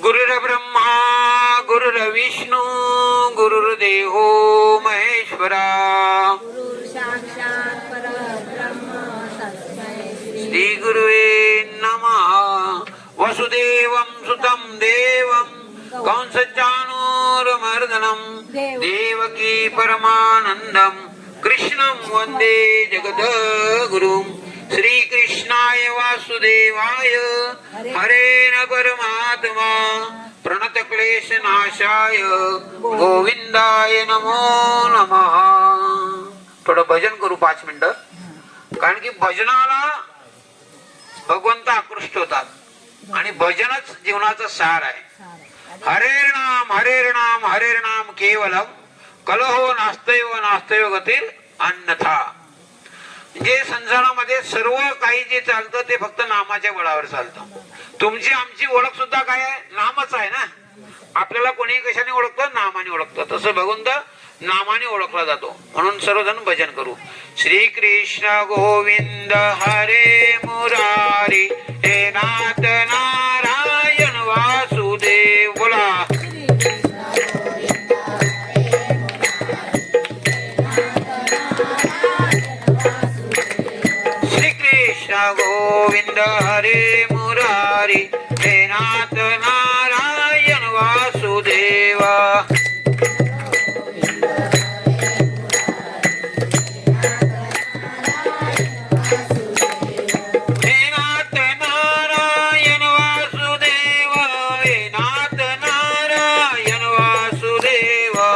गुरुर्ब्रह्मा गुरुर्विष्णू गुरुर्देवो महेश्वरा साक्षात् परब्रह्म तस्मै श्री गुरुवे नमः। वसुदेवं सुतं देवं कंसचाणूरमर्दनं देवकी परमानंदं कृष्णं वंदे जगद्गुरुं। श्रीकृष्णाय वासुदेवाय हरे न परमात्मा प्रणतक्लेशनाशाय गोविंदाय नमो नमः। थोडं भजन करू 5 मिनिटं, कारण की भजनाला भगवंत आकृष्ट होतात आणि भजनच जीवनाचा सार आहे। हरेर नाम केवलम कलहो नास्तैव नास्तैव गतिर् अन्यथा। जे संसारामध्ये सर्व काही जे चालतं ते फक्त नामाच्या बळावर चालतं। तुमची आमची ओळख सुद्धा काय आहे? नामच आहे ना। आपल्याला कोणी कशाने ओळखतं? नामाने ओळखतं। तसं भगवंत नामाने ओळखला जातो। म्हणून सर्वजण भजन करू। श्री कृष्ण गोविंद हरे मुरारी हे नाथ नारायण वासुदेव। बोला गोविंद हरे मुरारी हे नाथ नारायण वासुदेवा। हे नाथ नारायण वासुदेवा, हे नाथ नारायण वासुदेवा।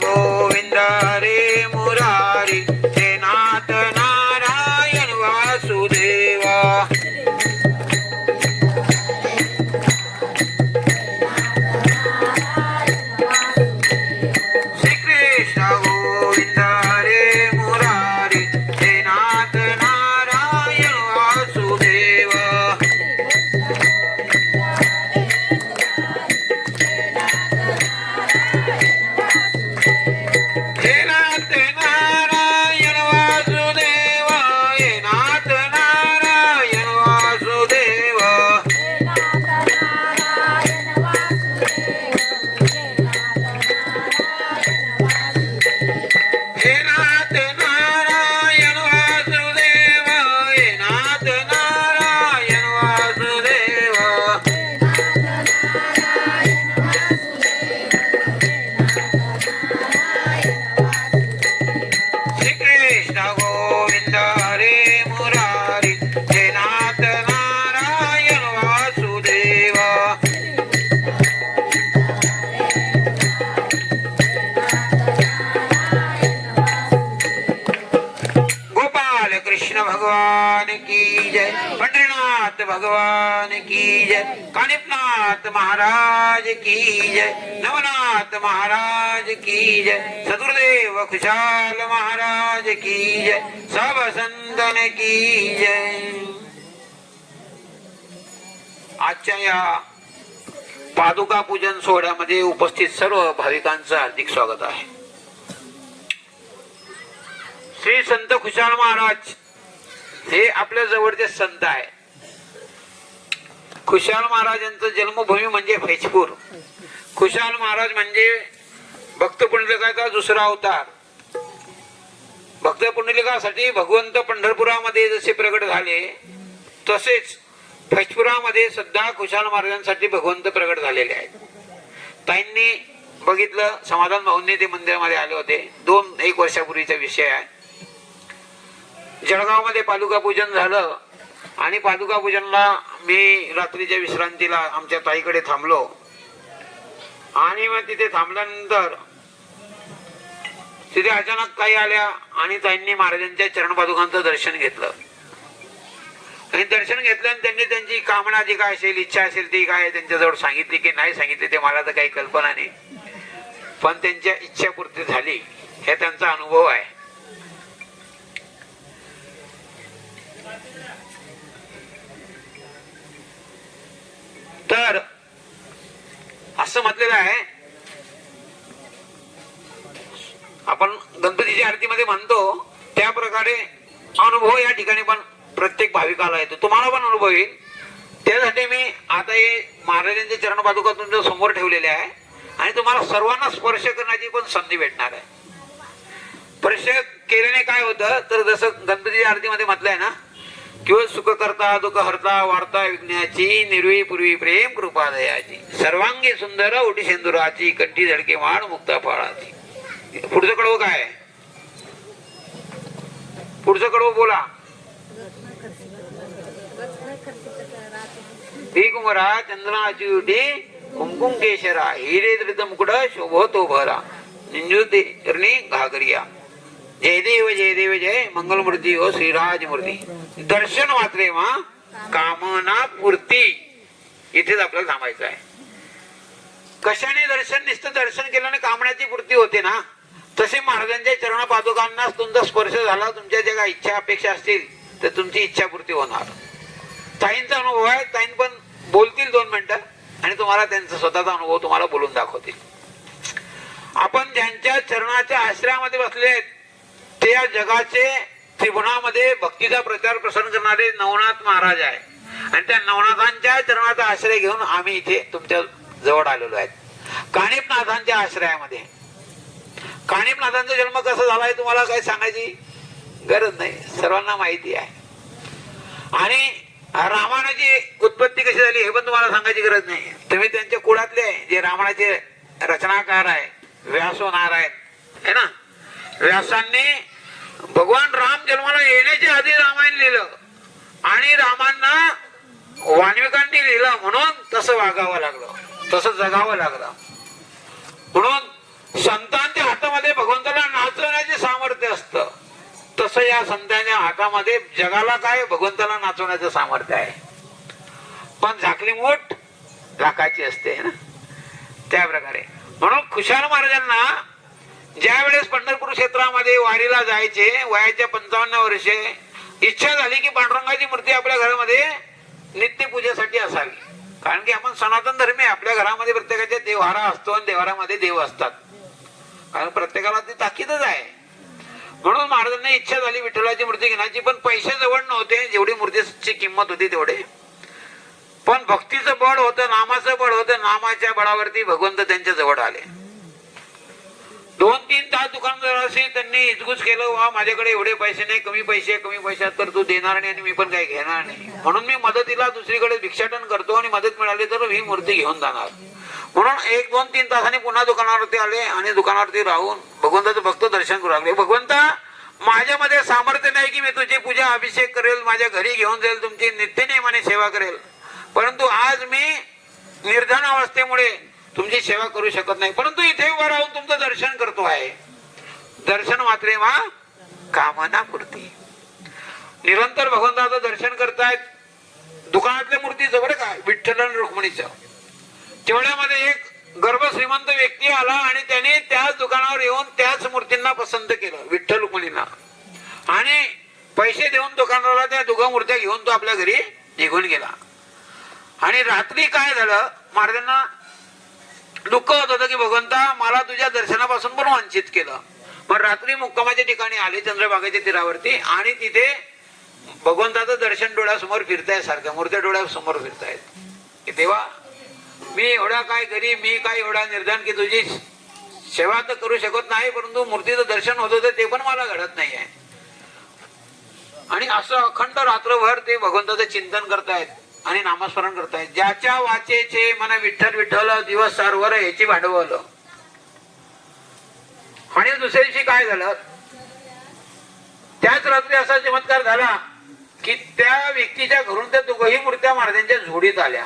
गोविंद हरे मुरारी हे नाथ नारायण वासुदेवा। श्री कृष्ण गोविंद हरे मुरारी हे नाथ नारायण वासुदेवा। भगवान की जय, पंढरीनाथ भगवान की जय, कानिपनाथ महाराज की जय, नवनाथ महाराज की जय, सदगुरुदेव खुशाल महाराज की जय, सब संतन की जय। आजच्या या पादुका पूजन सोहळ्यामध्ये उपस्थित सर्व भाविकांचं हार्दिक स्वागत आहे। श्री संत खुशाल महाराज हे आपल्या जवळचे संत आहे। खुशाल महाराजांचं जन्मभूमी म्हणजे फैजपूर। खुशाल महाराज म्हणजे भक्त पुंडलिकाचा दुसरा अवतार. भक्त पुंडलिकासाठी भगवंत पंढरपुरामध्ये जसे प्रगट झाले तसेच फैजपुरामध्ये सुद्धा खुशाल महाराजांसाठी भगवंत प्रगट झालेले आहेत. ताईंनी बघितलं, समाधान भाऊंनी ते मंदिरामध्ये आले होते. 1 वर्षापूर्वीचा विषय आहे. जळगावमध्ये पादुका पूजन झालं आणि पादुका पूजनला मी रात्रीच्या विश्रांतीला आमच्या ताईकडे थांबलो आणि मग तिथे थांबल्यानंतर तिथे अचानक काही आल्या आणि ताईंनी महाराजांच्या चरण पादुकांचं दर्शन घेतलं. आणि दर्शन घेतलं आणि त्यांनी त्यांची कामना जी काय असेल, इच्छा असेल ती काय त्यांच्याजवळ सांगितली की नाही सांगितली ते मला तर काही कल्पना नाही, पण त्यांच्या इच्छापूर्ती झाली हे त्यांचा अनुभव आहे. तर असं म्हटलेलं आहे, आपण गणपतीच्या आरतीमध्ये म्हणतो त्या प्रकारे अनुभव या ठिकाणी पण प्रत्येक भाविकाला येतो. तुम्हाला पण अनुभव येईल. त्यासाठी मी आता हे महाराजांचे चरण पादुका तुमच्या समोर ठेवलेले आहे आणि तुम्हाला सर्वांना स्पर्श करण्याची पण संधी भेटणार आहे. स्पर्श केल्याने काय होतं तर जसं गणपतीच्या आरतीमध्ये म्हटलंय ना, किंवा सुख करता दुःख हरता वार्ता विघ्नाची निर्वी पूर्वी प्रेम कृपा दयाची सर्वांगी सुंदर ओटी शेंदुराची कंठी झडके वाण मुक्ता फळाची. पुढचं कडवं काय आहे? पुढचं कडवं बोला. भीकुमरा चंद्राची उटी कुमकुम केशरा हिरे धृत मुकुट शोभतो भरा निंजुती घागरिया. जय देव जय देव जय मंगलमूर्ती हो श्रीराज मूर्ती. दर्शन मात्रे मा कामना पूर्ती. इथेच आपल्याला थांबायचं आहे. कशाने दर्शन? नुसतं दर्शन केल्याने कामण्याची पूर्ती होते ना, तसे महाराजांच्या चरण पादुकांना तुमचा स्पर्श झाला, तुमच्या ज्या काही इच्छा अपेक्षा असतील तर तुमची इच्छापूर्ती होणार. ताईंचा अनुभव आहे, ताईं पण बोलतील 2 मिनिटं आणि तुम्हाला त्यांचा स्वतःचा अनुभव तुम्हाला बोलून दाखवतील. आपण ज्यांच्या चरणाच्या आश्रयामध्ये बसले आहेत ते या जगाचे त्रिभुवनामध्ये भक्तीचा प्रचार प्रसार करणारे नवनाथ महाराज आहे आणि त्या नवनाथांच्या चरणाचा आश्रय घेऊन आम्ही इथे तुमच्या जवळ आलेलो आहेत. काणिपनाथांच्या आश्रयामध्ये. काणिपनाथांचा जन्म कसा झाला आहे तुम्हाला काही सांगायची गरज नाही, सर्वांना माहिती आहे. आणि रामायणाची उत्पत्ती कशी झाली हे पण तुम्हाला सांगायची गरज नाही. तुम्ही त्यांच्या कुळातले जे रामायणाचे रचनाकार आहे व्यासो नारायण आहे ना. व्यासांनी भगवान राम जन्माला येण्याच्या आधी रामायण लिहिलं आणि रामांना वाल्मिकांनी लिहिलं म्हणून तसं वागावं लागलं, तसं जगावं लागलं. म्हणून संतांच्या हातामध्ये भगवंताला नाचवण्याचे सामर्थ्य असतं, तसं या संतांच्या हातामध्ये जगाला काय भगवंताला नाचवण्याचं सामर्थ्य आहे. पण झाकली मूठ लाखाची असते ना, त्या प्रकारे. म्हणून खुशाल महाराजांना ज्या वेळेस पंढरपूर क्षेत्रामध्ये वारीला जायचे वयाच्या 55 वर्षे इच्छा झाली की पांडुरंगाची मूर्ती आपल्या घरामध्ये नित्य पूजेसाठी असावी. कारण की आपण सनातन धर्मी, आपल्या घरामध्ये प्रत्येकाच्या देवहारा असतो आणि देवहारामध्ये देव असतात, कारण प्रत्येकाला ती ताकीदच आहे. म्हणून महाराजांना इच्छा झाली विठ्ठलाची मूर्ती घेण्याची, पण पैसे जवळ नव्हते, जेवढी मूर्तीची किंमत होती तेवढे. पण भक्तीचं बळ होतं, नामाचं बळ होतं, नामाच्या बळावरती भगवंत त्यांच्या जवळ आले. 2-3 तास दुकानदाराशी त्यांनी हिचगुच केलं, वा माझ्याकडे एवढे पैसे नाही, कमी पैशात तर तू देणार नाही आणि मी पण काही घेणार नाही, म्हणून मी मदतीला दुसरीकडे भिक्षाटन करतो आणि मदत मिळाली तर ही मूर्ती घेऊन जाणार. म्हणून 1-2-3 तासांनी पुन्हा दुकानावरती आले आणि दुकानावरती राहून भगवंताचं भक्त दर्शन करू लागले. भगवंता, माझ्यामध्ये सामर्थ्य नाही की मी तुझी पूजा अभिषेक करेल, माझ्या घरी घेऊन जाईल, तुमची नित्य नियमाने सेवा करेल, परंतु आज मी निर्धन अवस्थेमुळे तुमची सेवा करू शकत नाही, परंतु इथे उभा राहून तुमचं दर्शन करतो आहे. दर्शन मात्रे मा कामना पूर्ती. निरंतर भगवंताचं दर्शन करतायत. दुकानातल्या मूर्तीचं बरं का, विठ्ठल आणि रुक्मिणीचं. तेवढ्यामध्ये एक गर्भ श्रीमंत व्यक्ती आला आणि त्याने त्याच दुकानावर येऊन त्याच मूर्तींना पसंत केलं, विठ्ठल रुक्मिणीला, आणि पैसे देऊन दुकानदाराला त्या दोघा मूर्त्या घेऊन तो आपल्या घरी निघून गेला. आणि रात्री काय झालं, महाराजांना दुःख होत होतं की भगवंता, मला तुझ्या दर्शनापासून पण वंचित केलं. मग रात्री मुक्कामाच्या ठिकाणी आले चंद्रभागेच्या तीरावरती आणि तिथे भगवंताचं दर्शन डोळ्यासमोर फिरताय, सारख्या मूर्त्या डोळ्यासमोर फिरतायत. तेव्हा मी एवढा काय गरीब, मी काय एवढा निर्धन की तुझी सेवा तर करू शकत नाही, परंतु मूर्तीचं दर्शन होत होतं ते पण मला घडत नाही आहे. आणि असं अखंड रात्रभर ते भगवंताचं चिंतन करतायत आणि नामस्मरण करतायत. ज्याच्या वाचेचे मन विठ्ठल विठ्ठल दिवस सारवर याची भांडवल. आणि दुसऱ्या दिवशी काय झालं, त्याच रात्री असा चमत्कार झाला की त्या व्यक्तीच्या घरून त्या दोघही मूर्त्या महाराजांच्या जोडीत आल्या.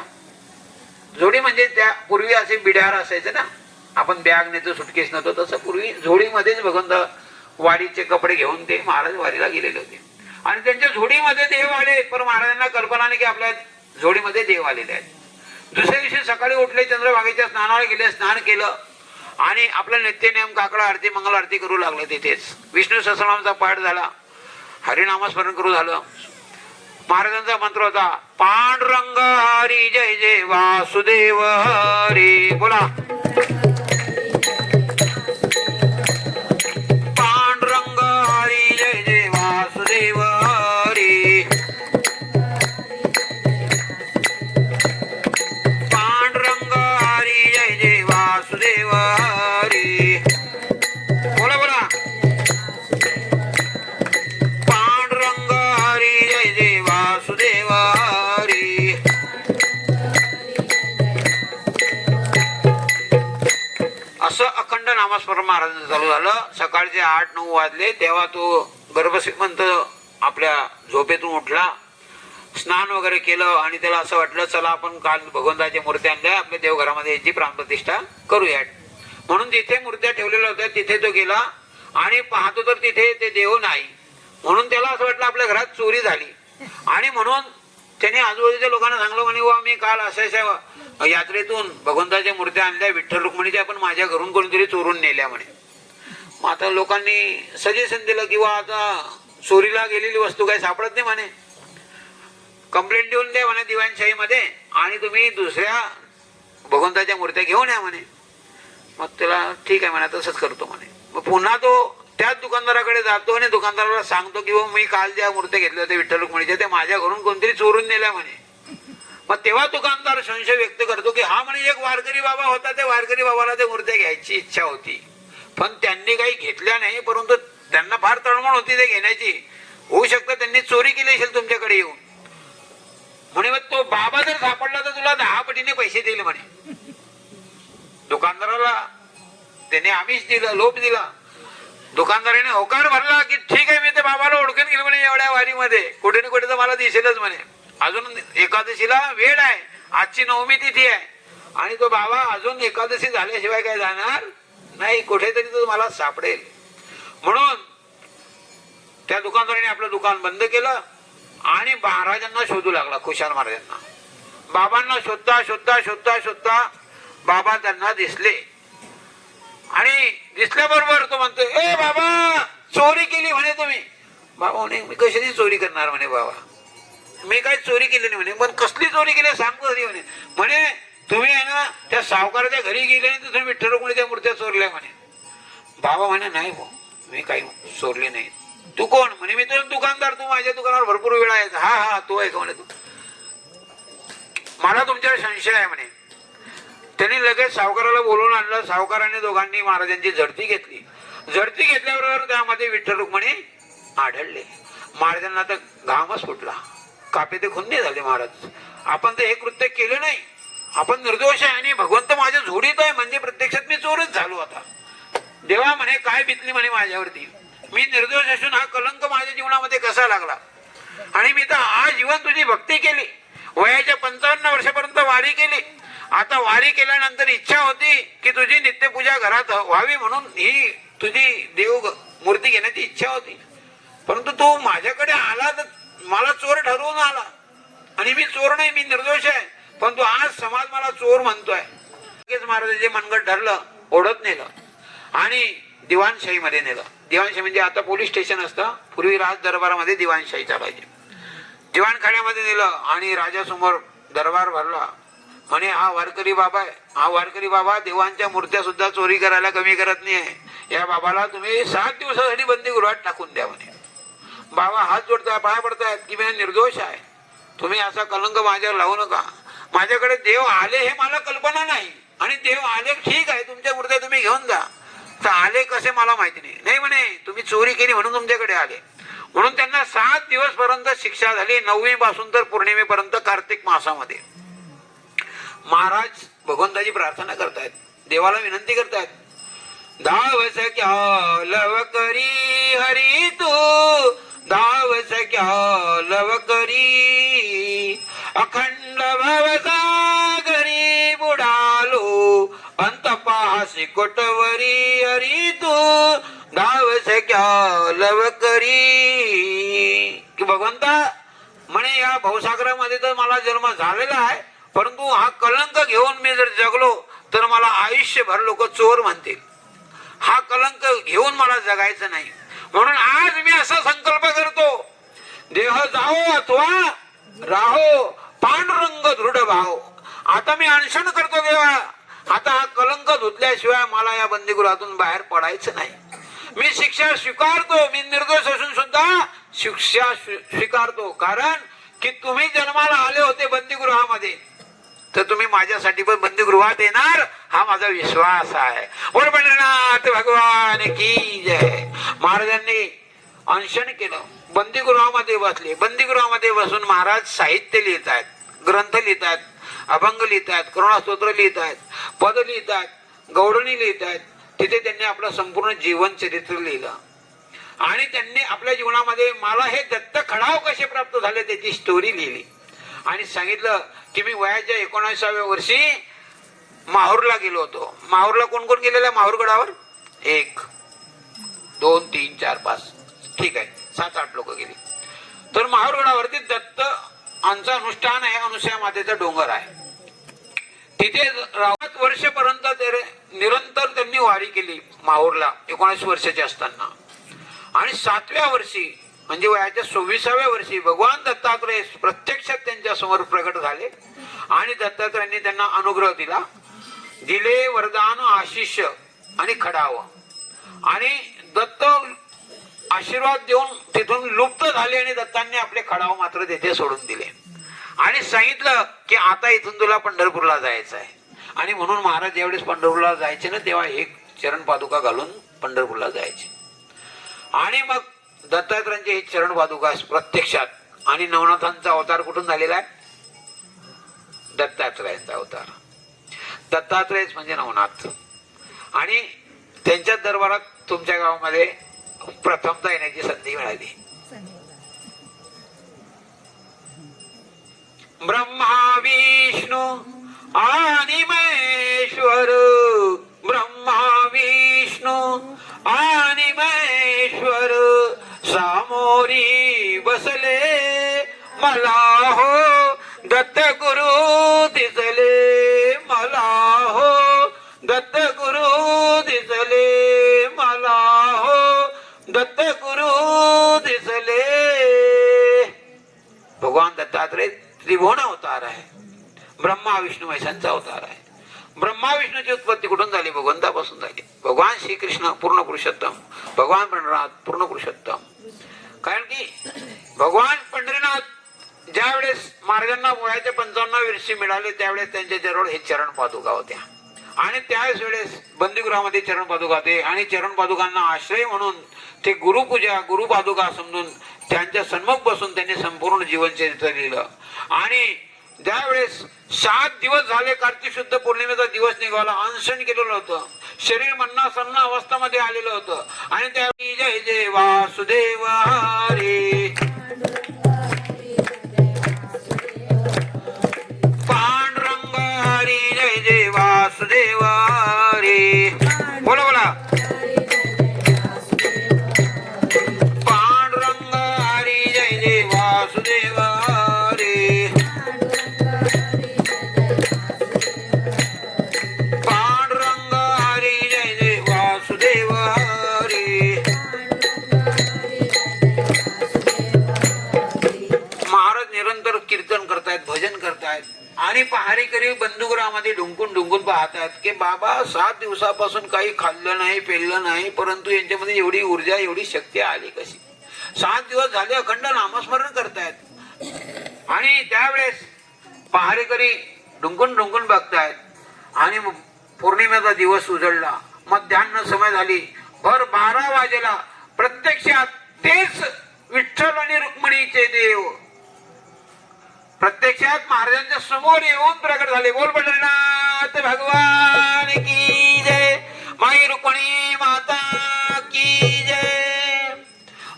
जोडी म्हणजे त्या पूर्वी असे बिडार असायचे ना, आपण बॅग नेतो सुटकेस नव्हतो, तसं पूर्वी जोडीमध्येच भगवंत वारीचे कपडे घेऊन ते महाराज वारीला गेलेले होते. आणि त्यांच्या जोडीमध्ये देव आले, पण महाराजांना कल्पना नाही की आपल्या जोडीमध्ये देव आलेले आहेत. दुसऱ्या दिवशी सकाळी उठले, चंद्रभागेच्या स्नानाला गेले, स्नान केलं आणि आपलं नित्यनेम काकडा आरती मंगल आरती करू लागले. तिथेच विष्णू सहस्रनामाचा पाठ झाला, हरिनामस्मरण करू झालं. महाराजांचा मंत्र होता, पांडुरंग हरी जय जय वासुदेव हरी. बोला, पांडुरंग हरी जय जय वासुदेव हरी. पांडुरंग हरी जय जय वासुदेव हरी. बोला बोला, पांडुरंग हरी जय जय वासुदेव हरी. असं अखंड नामस्मरण महाराजांचं चालू झालं. सकाळचे 8-9 वाजले तेव्हा तो गर्भश्रीमंत आपल्या झोपेतून उठला, स्नान वगैरे केलं आणि त्याला असं वाटलं चला आपण काल भगवंताच्या मूर्त्या आणल्या, आपल्या देवघरामध्ये याची प्राणप्रतिष्ठा करूया. म्हणून जिथे मूर्त्या ठेवलेल्या होत्या तिथे तो गेला आणि पाहतो तर तिथे ते देव नाही. म्हणून त्याला असं वाटलं आपल्या घरात चोरी झाली. आणि म्हणून त्याने आजूबाजूच्या लोकांना सांगलो म्हणे वा मी काल अशा यात्रेतून भगवंताच्या मूर्त्या आणल्या विठ्ठल रुक्मिणीच्या, पण माझ्या घरून कोणीतरी चोरून नेल्या म्हणे. मग आता लोकांनी सजेशन दिलं किंवा आता चोरीला गेलेली वस्तू काही सापडत नाही म्हणे, कंप्लेंट देऊन द्या म्हणे दिवाणशाहीमध्ये आणि तुम्ही दुसऱ्या भगवंताच्या मूर्त्या घेऊन या म्हणे. मग त्याला ठीक आहे म्हणे, तसंच करतो म्हणे. मग पुन्हा तो त्याच दुकानदाराकडे जातो आणि दुकानदाराला सांगतो की मी काल ज्या मूर्त्या घेतल्या होत्या विठ्ठल रुक्मिणीच्या त्या माझ्या घरून कोणतरी चोरून नेल्या म्हणे. मग तेव्हा दुकानदार संशय व्यक्त करतो की हा म्हणे एक वारकरी बाबा होता, त्या वारकरी बाबाला त्या मूर्त्या घ्यायची इच्छा होती, पण त्यांनी काही घेतल्या नाही, परंतु त्यांना फार तळमळ होती ते घेण्याची. होऊ शकतं त्यांनी चोरी केली असेल तुमच्याकडे येऊन. म्हणे मग तो बाबा जर सापडला तर तुला 10 पटीने पैसे देईल म्हणे. दुकानदाराला त्याने आमिष दिलं, लोभ दिला. दुकानदाराने होकार भरला की ठीक आहे मी ते बाबाला ओळखून गेलो म्हणे, एवढ्या वारीमध्ये कुठे ना कुठे तर मला दिसेलच म्हणे. अजून एकादशीला वेळ आहे, आजची 9वी तिथी आहे आणि तो बाबा अजून एकादशी झाल्याशिवाय काय जाणार नाही, कुठेतरी तो मला सापडेल. म्हणून त्या दुकानदाराने आपलं दुकान बंद केलं आणि महाराजांना शोधू लागला, खुशाल महाराजांना. बाबांना शोधता शोधता शोधता शोधता बाबा त्यांना दिसले आणि दिसल्याबरोबर तो म्हणतो, ए बाबा चोरी केली म्हणे तुम्ही. बाबा म्हणे मी कशाची चोरी करणार म्हणे, बाबा मी काही चोरी केली नाही म्हणे. पण कसली चोरी केली सांगतो तरी म्हणे. म्हणे तुम्ही आहे ना त्या सावकाराच्या घरी गेले आणि तुम्ही विठ्ठल रुक्मिणीच्या मूर्त्या चोरल्या म्हणे. बाबा म्हणे नाही भाऊ मी काही चोरले नाही. तू कोण म्हणे, मी तुझा दुकानदार, तू माझ्या दुकानावर भरपूर वेळा यायचा. हा हा तो आहे का म्हणे, तू मला तुमच्यावर संशय आहे म्हणे. त्यांनी लगेच सावकाराला बोलवून आणलं. सावकाराने दोघांनी महाराजांची झडती घेतली. झडती घेतल्याबरोबर त्यामध्ये विठ्ठल रुक्मिणी आढळले. महाराजांना तर घामच फुटला, कापे ते खुन्ने झाले. महाराज आपण तर हे कृत्य केलं नाही, आपण निर्दोष आहे आणि भगवंत माझ्या झोडीत आहे, म्हणजे प्रत्यक्षात मी चोरच झालो. आता देवा म्हणे काय बितली म्हणे माझ्यावरती, मी निर्दोष असून हा कलंक माझ्या जीवनामध्ये कसा लागला. आणि मी तर आजीवन तुझी भक्ती केली, वयाच्या 55 वर्षापर्यंत वारी केली. आता वारी केल्यानंतर इच्छा होती की तुझी नित्यपूजा घरात व्हावी, म्हणून ही तुझी देव मूर्ती घेण्याची इच्छा होती. परंतु तू माझ्याकडे आला तर मला चोर ठरवून आला आणि मी चोर नाही, मी निर्दोष आहे, पण तू आज समाज मला चोर म्हणतोय. लगेच महाराजांचे मनगट धरलं, ओढत नेलं आणि दिवाणशाहीमध्ये नेलं. दिवाणशाही म्हणजे आता पोलीस स्टेशन असतं, पूर्वी राज दरबारामध्ये दिवाणशाही चालायची. दिवाणखान्यामध्ये नेलं आणि राजासमोर दरबार भरला. म्हणे हा वारकरी बाबा आहे, हा वारकरी बाबा देवांच्या मूर्त्या सुद्धा चोरी करायला कमी करत नाही आहे. या बाबाला तुम्ही 7 दिवसासाठी बंदीगृहात टाकून द्या म्हणे. बाबा हात जोडताय, पाय पडतायत की मी निर्दोष आहे, तुम्ही असा कलंक माझ्यावर लावू नका. माझ्याकडे देव आले हे मला कल्पना नाही आणि देव आले ठीक आहे, तुमच्या मूर्त्या तुम्ही घेऊन जा, तर आले कसे मला माहिती नाही. नाही म्हणे तुम्ही चोरी केली म्हणून तुमच्याकडे आले. म्हणून त्यांना 7 दिवस पर्यंत शिक्षा झाली, 9वी पासून तर पौर्णिमेपर्यंत कार्तिक मासामध्ये. महाराज भगवंताची प्रार्थना करतायत, देवाला विनंती करतायत, धावस क्या लव करी हरी तू, धावस क्या लव करी, अखंड भवसागरी बुडालो, अंत पाहसी कोटवरी हरी तू, धावस क्या लव करी. की भगवंता म्हणे या भवसागरामध्ये तर मला जन्म झालेला आहे, परंतु हा कलंक घेऊन मी जर जगलो तर मला आयुष्यभर लोक चोर म्हणतील. हा कलंक घेऊन मला जगायचं नाही. म्हणून आज मी असा संकल्प करतो, देह जाओ अथवा राहो, पांडुरंग दृढ भाव. आता मी अनशन करतो देवा, आता हा कलंक धुतल्याशिवाय मला या बंदीगृहातून बाहेर पडायचं नाही. मी शिक्षा स्वीकारतो, मी निर्दोष असून सुद्धा शिक्षा स्वीकारतो. कारण की तुम्ही जन्माला आले होते बंदीगृहामध्ये, तर तुम्ही माझ्यासाठी पण बंदीगृहात येणार हा माझा विश्वास आहे. बोल पंढरीनाथ भगवान की जय. महाराजांनी अनशन केलं, बंदीगृहामध्ये बसले. बंदीगृहामध्ये बसून महाराज साहित्य लिहित आहेत, ग्रंथ लिहित आहेत, अभंग लिहित आहेत, करुणास्तोत्र लिहित आहेत, पद लिहित आहेत, गौडणी लिहित आहेत. तिथे त्यांनी आपलं संपूर्ण जीवन चरित्र लिहिलं आणि त्यांनी आपल्या जीवनामध्ये मला हे दत्त खडाव कसे प्राप्त झाले त्याची स्टोरी लिहिली आणि सांगितलं की मी वयाच्या 19व्या वर्षी माहूरला गेलो होतो. माहूरला कोण कोण गेलेलं माहूरगडावर? 1 2 3 4 5 ठीक आहे, 7-8 लोक गेली. तर माहूरगडावरती दत्त आमचं अनुष्ठान आहे, अनुसया मातेचा डोंगर आहे. तिथे 7 वर्षपर्यंत निरंतर त्यांनी वारी केली माहूरला 19 वर्षाचे असताना. आणि 7व्या वर्षी म्हणजे वयाच्या 26व्या वर्षी भगवान दत्तात्रय प्रत्यक्षात त्यांच्या समोर प्रकट झाले आणि दत्तात्रयांनी त्यांना अनुग्रह दिला, दिले वरदान, आशिष आणि खडाव. आणि दत्त आशीर्वाद देऊन तिथून लुप्त झाले आणि दत्तांनी आपले खडाव मात्र तेथे सोडून दिले आणि सांगितलं की आता इथून तुला पंढरपूरला जायचं आहे. आणि म्हणून महाराज ज्यावेळेस पंढरपूरला जायचे ना तेव्हा एक चरण पादुका घालून पंढरपूरला जायचे. आणि मग दत्तात्रयांचे हे चरण पादुका प्रत्यक्षात. आणि नवनाथांचा अवतार कुठून झालेला आहे? दत्तात्रयांचा अवतार. दत्तात्रयच म्हणजे नवनाथ. आणि त्यांच्या दरबारात तुमच्या गावामध्ये प्रथमता येण्याची संधी मिळाली. ब्रह्मा विष्णू आणि महेश्वर, ब्रह्मा विष्णू आणि महेश्वर सामोरी बसले मला हो, दत्त गुरु दिसले मला हो, दत्त गुरु दिसले मला हो, दत्त गुरु दिसले. भगवान दत्तात्रय त्रिभुवन अवतार आहे, ब्रह्मा विष्णू महेशांचा अवतार आहे. ब्रह्मा विष्णूची उत्पत्ती कुठून झाली? भगवंतापासून झाली. भगवान श्रीकृष्ण पूर्ण पुरुषोत्तम, भगवान पंढरीनाथ पूर्ण पुरुषोत्तम. कारण की भगवान पंढरीनाथ ज्या वेळेस महाराजांना वयाच्या 55व्या वर्षी मिळाले त्यावेळेस त्यांच्या जवळ हे चरण पादुका होत्या आणि त्याच वेळेस बंदीगृहामध्ये चरण पादुका होते. आणि चरण पादुकांना आश्रय म्हणून ते गुरुपूजा, गुरुपादुका समजून त्यांच्या सन्मुख बसून त्यांनी संपूर्ण जीवनचरित्र लिहिलं. आणि ज्यावेळेस 7 दिवस झाले, कार्तिक शुद्ध पौर्णिमेचा दिवस निघाला, अनशन केलेलं होतं, शरीर मन्नासन्न अवस्थामध्ये आलेलं होतं. आणि त्यावेळी जय जय वासुदेव हरे, पांडुरंग हरी, जय जय वासुदेव हरे. बोला बोला. पांडुरंग हरी, जय जय वासुदेव हरे. पांडुरंग हरी, जय जय वासुदेव हरे. महाराज निरंतर कीर्तन करतायत, भजन करतायत आणि पहारेकरी बंधुगृहामध्ये ढुंकून ढुंकून पाहतात की बाबा 7 दिवसापासून काही खाल्लं नाही, पेल्लं नाही, परंतु यांच्यामध्ये एवढी ऊर्जा, एवढी शक्ती आली कशी? 7 दिवस झाले अखंड नामस्मरण करतायत. आणि त्यावेळेस पहारेकरी ढुंकून ढुंकून बघतायत आणि पौर्णिमेचा दिवस उजळला. मध्यान्ह समय झाली, भर 12 वाजेला प्रत्यक्षात तेच विठ्ठल आणि रुक्मिणीचे देव प्रत्यक्षात महाराजांच्या समोर येऊन प्रकट झाले. बोल पंढरीनाथ भगवान की जय, माई रुक्मिणी माता की जय.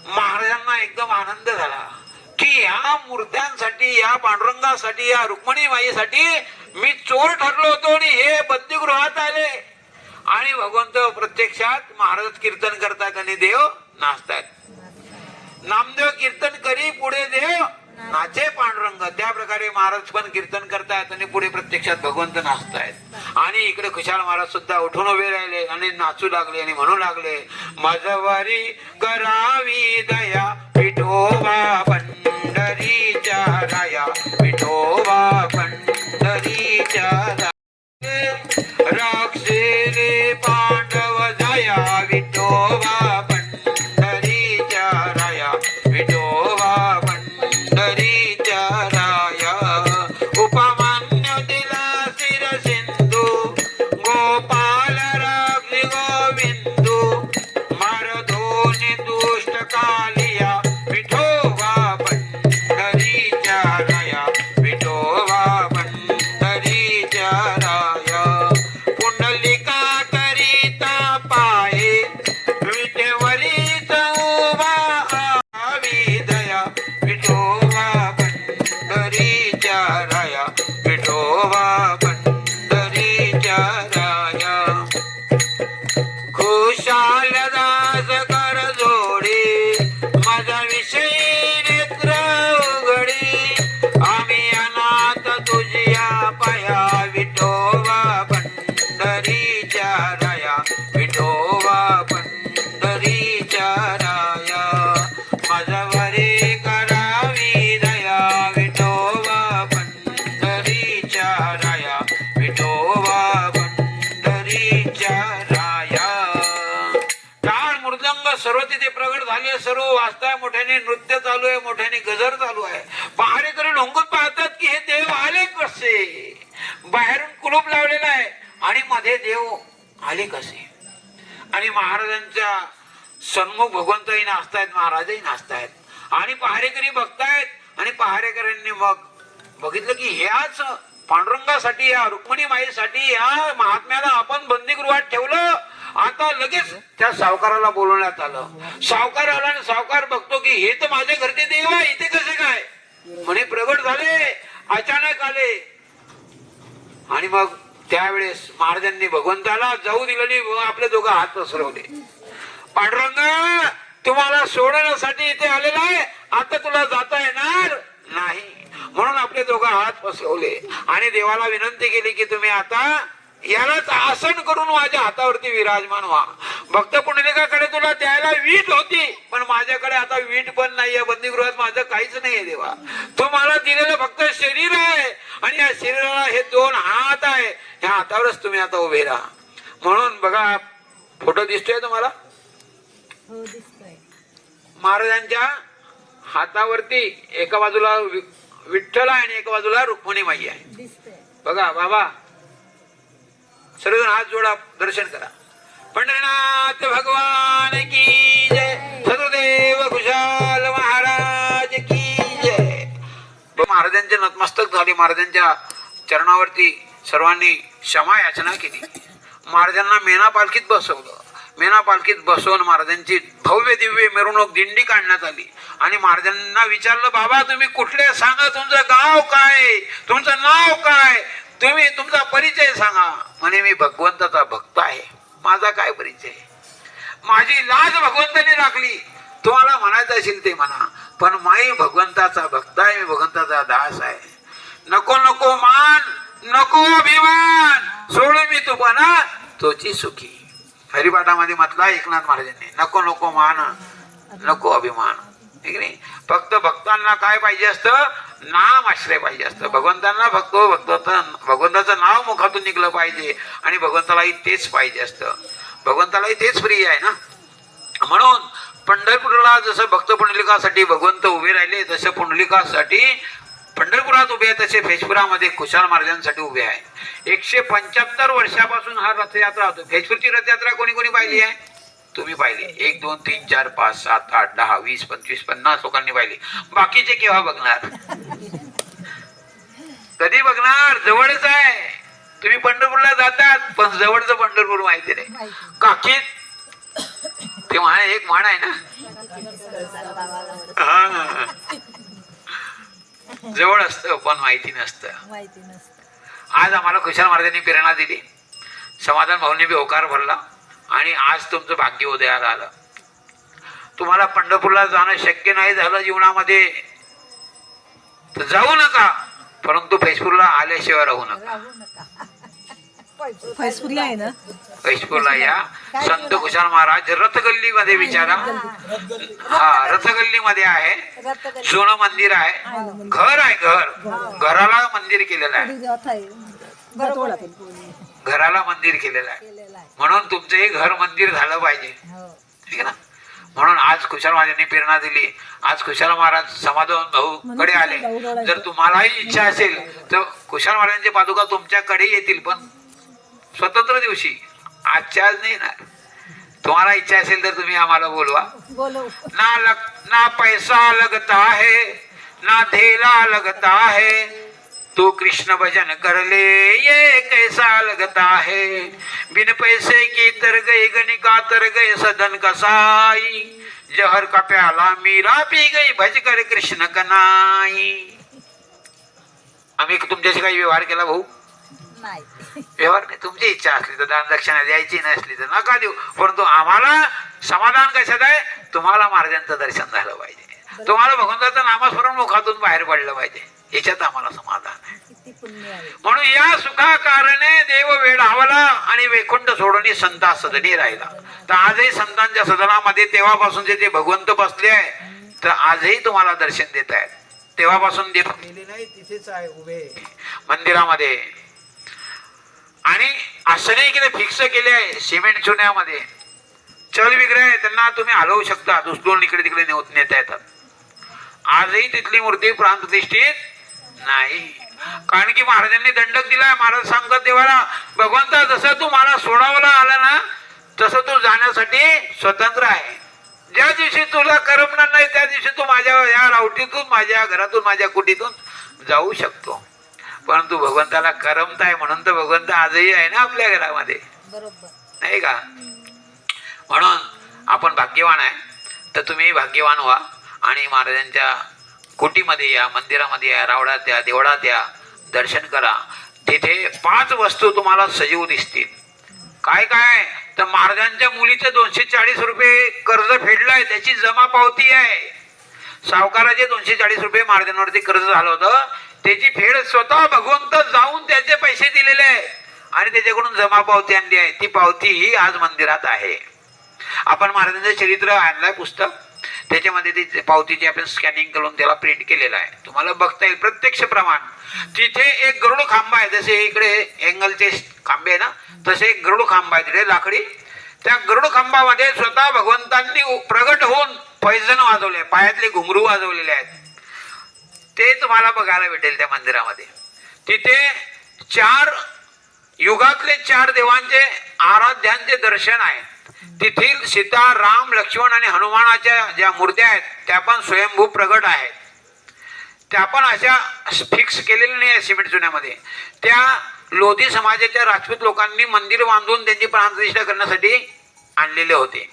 महाराजांना एकदम आनंद झाला की या मूर्त्यांसाठी, या पांडुरंगासाठी, या रुक्मिणी माईसाठी मी चोर ठरलो होतो आणि हे बंदीगृहात आले. आणि भगवंत प्रत्यक्षात महाराज कीर्तन करतात आणि देव नाचतात. नामदेव कीर्तन करी पुढे देव नाचे पांडुरंग. त्या प्रकारे महाराज पण कीर्तन करतात आणि पुढे प्रत्यक्षात भगवंत नाचतायत. आणि इकडे खुशाल महाराज सुद्धा उठून उभे राहिले आणि नाचू लागले आणि म्हणू लागले, माझवारी करावी दया विठोबा पंढरीच्या राया, विठोबा पंढरीच्या राया, राक्षेले पांडव जाया, विठोबा पंढरीच्या राया, विठोबा पंढरीच्या राया. उपमान्य दिला शिर सिंधू, गोपाल राक्षी गोविंदू, मारधोनी दुष्ट कालिया, विठोबा पंढरीच्या राया, विठोबा पंढरीच्या राया. पुंडलिका करिता पाये विठेवरीचा उभा आवी दया, विठोबा पंढरीच्या राया, विठोबा पंढरीच्या राया. खुशाल दास कर जोडी, माझा विषयी नेत्र उघडी, आम्ही अनाथ तुझ्या पाया, विठोबा पंढरीच्या राया, विठोबा पंढरीच्या राया. माझ्यावरी करावी दया, विठोबा पंढरीच्या राया, विठोबा पंढरीच्या राया. टाळ मृदंग सर्व तिथे प्रगट झाले, सर्व वाजताय, मोठ्याने नृत्य चालू आहे, मोठ्याने गजर चालू आहे. पहारेकरी ढोंगून पाहतात की हे देव आले कसे. बाहेरून कुलूप लावलेला आहे आणि मध्ये देव आले कसे. आणि महाराजांच्या सन्मुख भगवंतही नाचतायत, महाराजही नाचतायत आणि पहारेकरी बघतायत. आणि पहारेकऱ्यांनी मग बघितलं की ह्याच पांडुरंगासाठी, या रुक्मिणी माईसाठी, या महात्म्याला आपण बंदीगृहात ठेवलं. आता लगेच त्या सावकाराला बोलवण्यात आलं. सावकार आला आणि सावकार बघतो की हे तर माझ्या घरचे देव आहे, इथे कसे काय म्हणे प्रगट झाले, अचानक आले. आणि मग त्यावेळेस महाराजांनी भगवंताला जाऊ दिलं नाही, आपले दोघं हात पसरवले. पांडुरंग तुम्हाला सोडण्यासाठी इथे आलेला आहे, आता तुला जाता येणार नाही. म्हणून आपले दोघं हात पसरवले आणि देवाला विनंती केली की तुम्ही आता यालाच आसन करून माझ्या हातावरती विराजमान व्हा. भक्त पुंडलिकाकडे तुला द्यायला वीट होती, पण माझ्याकडे आता वीट पण नाहीये, बंदीगृहात माझं काहीच नाहीये देवा. तुम्हाला दिलेलं फक्त शरीर आहे आणि या शरीराला हे 2 हात आहे, ह्या हातावरच तुम्ही आता उभे राहा. म्हणून बघा फोटो दिसतोय तुम्हाला, हो दिसतोय. महाराजांच्या हातावरती एका बाजूला विठ्ठल आहे आणि एका बाजूला रुक्मिणी माई आहे. दिसतोय. बघा बाबा, सर्वजण हात जोडा, दर्शन करा. पंढरीनाथ भगवान की जय, सदुदेव खुशाल महाराज की जय. महाराजांचे नतमस्तक झाले. महाराजांच्या चरणावरती सर्वांनी क्षमा याचना केली. महाराजांना मेना पालखीत बसवलं. मेना पालखीत बसवून महाराजांची भव्य दिव्य मिरवणूक दिंडी काढण्यात आली. आणि महाराजांना विचारलं, बाबा तुम्ही कुठले, सांगा तुमचं गाव काय, तुमचं नाव काय, तुम्ही तुमचा परिचय सांगा. म्हणे मी भगवंताचा भक्त आहे. माझा काय परिचय, माझी लाज भगवंताने राखली. तुम्हाला म्हणायचं असेल ते म्हणा, पण माई भगवंताचा भक्त आहे, मी भगवंताचा दास आहे. नको नको मान, नको अभिमान, सोडू मी तुपणा तोची सुखी. हरिपाठामध्ये म्हटला एकनाथ महाराजांनी, नको नको मान, नको अभिमान. ठीक नाही, फक्त भक्तांना काय पाहिजे असतं, नाम आश्रय पाहिजे असतं. भगवंतांना भगवंताचं नाव मुखातून निघलं पाहिजे आणि भगवंतालाही तेच पाहिजे असतं. भगवंतालाही तेच प्रिय आहे ना. म्हणून पंढरपूरला जसं भक्त पुंडलिकासाठी भगवंत उभे राहिले, तसं पुंडलिकासाठी पंढरपुरात उभे आहे तसे फेजपुरामध्ये खुशाल महाराजांसाठी उभे आहे. 175 वर्षापासून हा रथयात्रा होतो. फेजपूरची रथयात्रा कोणी कोणी पाहिली आहे? तुम्ही पाहिली. 1 2 3 4 5 7 8 10 20 25 50 लोकांनी पाहिली. बाकीचे केव्हा बघणार? कधी बघणार? जवळच आहे. तुम्ही पंढरपूरला जातात पण जवळचं पंढरपूर माहिती नाही. काकीत ते एक म्हण आहे ना, हा, जवळ असतं पण माहिती नसतं. आज आम्हाला खुशाल महाराजांनी प्रेरणा दिली, समाधान भाऊंनी बी होकार भरला आणि आज तुमचं भाग्य उदयाला आलं. तुम्हाला पंढरपूरला जाणं शक्य नाही झालं जीवनामध्ये तर जाऊ नका, परंतु फैजपूरला आल्याशिवाय राहू नका. फैजपूरला आहे ना, फैजपूरला या. संत खुशाल महाराज रथगल्ली मध्ये विचारा. हा, रथगल्ली मध्ये आहे. जुनं मंदिर आहे. घर आहे. घराला मंदिर केलेलं आहे. घराला मंदिर केलेलं आहे. म्हणून तुमचं हे घर मंदिर झालं पाहिजे, ठीक आहे ना. म्हणून आज खुशाल महाराजांनी प्रेरणा दिली. आज खुशाल महाराज समाधान भाऊ कडे आले. जर तुम्हालाही इच्छा असेल तर खुशाल महाराजांचे पादुका तुमच्याकडे येतील, पण स्वतंत्र दिवशी. आजच्या आज नाही येणार. तुम्हाला इच्छा असेल तर तुम्ही आम्हाला बोलवा. ना पैसा लगता है ना धेला लगता है, तू कृष्ण भजन कर ले ये कैसा लगता है, बिन पैसे की तर गई गणिका तर गए सदन कसाई, जहर का प्याला मीरा पी गई भज कर कृष्ण कनाई. आम्ही तुमच्याशी काही व्यवहार केला भाऊ? व्यवहार नाही. तुमची इच्छा असली तर दान दक्षिणा द्यायची, नसली तर नका देऊ, परंतु आम्हाला समाधान कशात आहे? तुम्हाला महाराजांचं दर्शन झालं पाहिजे, तुम्हाला भगवंताचं नामस्मरण मुखातून बाहेर पडलं पाहिजे, याच्यात आम्हाला समाधान आहे. म्हणून या सुखा कारणे देव वेडावला आणि वैकुंठ सोडून संता सदनी राहिला. तर आजही संतांच्या सदनामध्ये तेव्हापासून जे भगवंत बसले आहे, तर आजही तुम्हाला दर्शन देत आहेत. तेव्हापासून देव नाही, तिथेच आहे उभे मंदिरामध्ये. आणि आसने किती फिक्स केले आहे सिमेंट चुन्यामध्ये. चल विग्रह आहे, त्यांना तुम्ही हलवू शकता, उचलून इकडे तिकडे नेता येतात. आजही तिथली मूर्ती प्राणप्रतिष्ठित नाही, कारण की महाराजांनी दंडक दिलाय. महाराज सांगतात देवाला, भगवंता जसं तू मला सोडावला आला ना, तसं तू जाण्यासाठी स्वतंत्र आहे. ज्या दिवशी तुला करमणार नाही त्या दिवशी तू माझ्या या रावटीतून, माझ्या घरातून, माझ्या कुटीतून जाऊ शकतो. परंतु भगवंताला करमत आहे म्हणून तर भगवंत आजही आहे ना आपल्या घरामध्ये, बरोबर नाही का. म्हणून आपण भाग्यवान आहे, तर तुम्ही भाग्यवान व्हा आणि महाराजांच्या कुटीमध्ये या, मंदिरामध्ये या, रावडात या, देवळात या, दर्शन करा. तिथे 5 वस्तू तुम्हाला सजीव दिसतील. काय काय? तर महाराजांच्या मुलीचे 240 रुपये कर्ज फेडलंय, त्याची जमा पावती आहे. सावकाराचे 240 रुपये महाराजांवरती कर्ज झालं होतं, त्याची फेड स्वतः भगवंत जाऊन त्याचे पैसे दिलेले आहे आणि त्याच्याकडून जमा पावती आणली आहे. ती पावती ही आज मंदिरात आहे. आपण महाराजांचं चरित्र आणलंय पुस्तक, त्याच्यामध्ये ती पावतीची आपण स्कॅनिंग करून त्याला प्रिंट केलेलं आहे, तुम्हाला बघता येईल प्रत्यक्ष प्रमाण. तिथे एक गरुड खांबा आहे, जसे इकडे एंगलचे खांबे ना, तसे एक गरुड खांबा आहे तिथे लाकडी. त्या गरुड खांबामध्ये स्वतः भगवंतांनी प्रगट होऊन पैजण वाजवले, पायातले घुंगरू वाजवलेले आहेत. ते तुम्हाला बघायला भेटेल त्या मंदिरामध्ये. तिथे 4 युगातले 4 देवांचे आराध्यांचे दर्शन आहे. तेथील सीता, राम, लक्ष्मण आणि हनुमानाच्या ज्या मूर्त्या आहेत त्या पण स्वयंभू प्रगट आहेत. त्या पण अशा फिक्स केलेल्या नाही आहे सिमेंट चुन्यामध्ये. त्या लोधी समाजाच्या राजपूत लोकांनी मंदिर बांधून त्यांची प्राणप्रतिष्ठा करण्यासाठी आणलेले होते,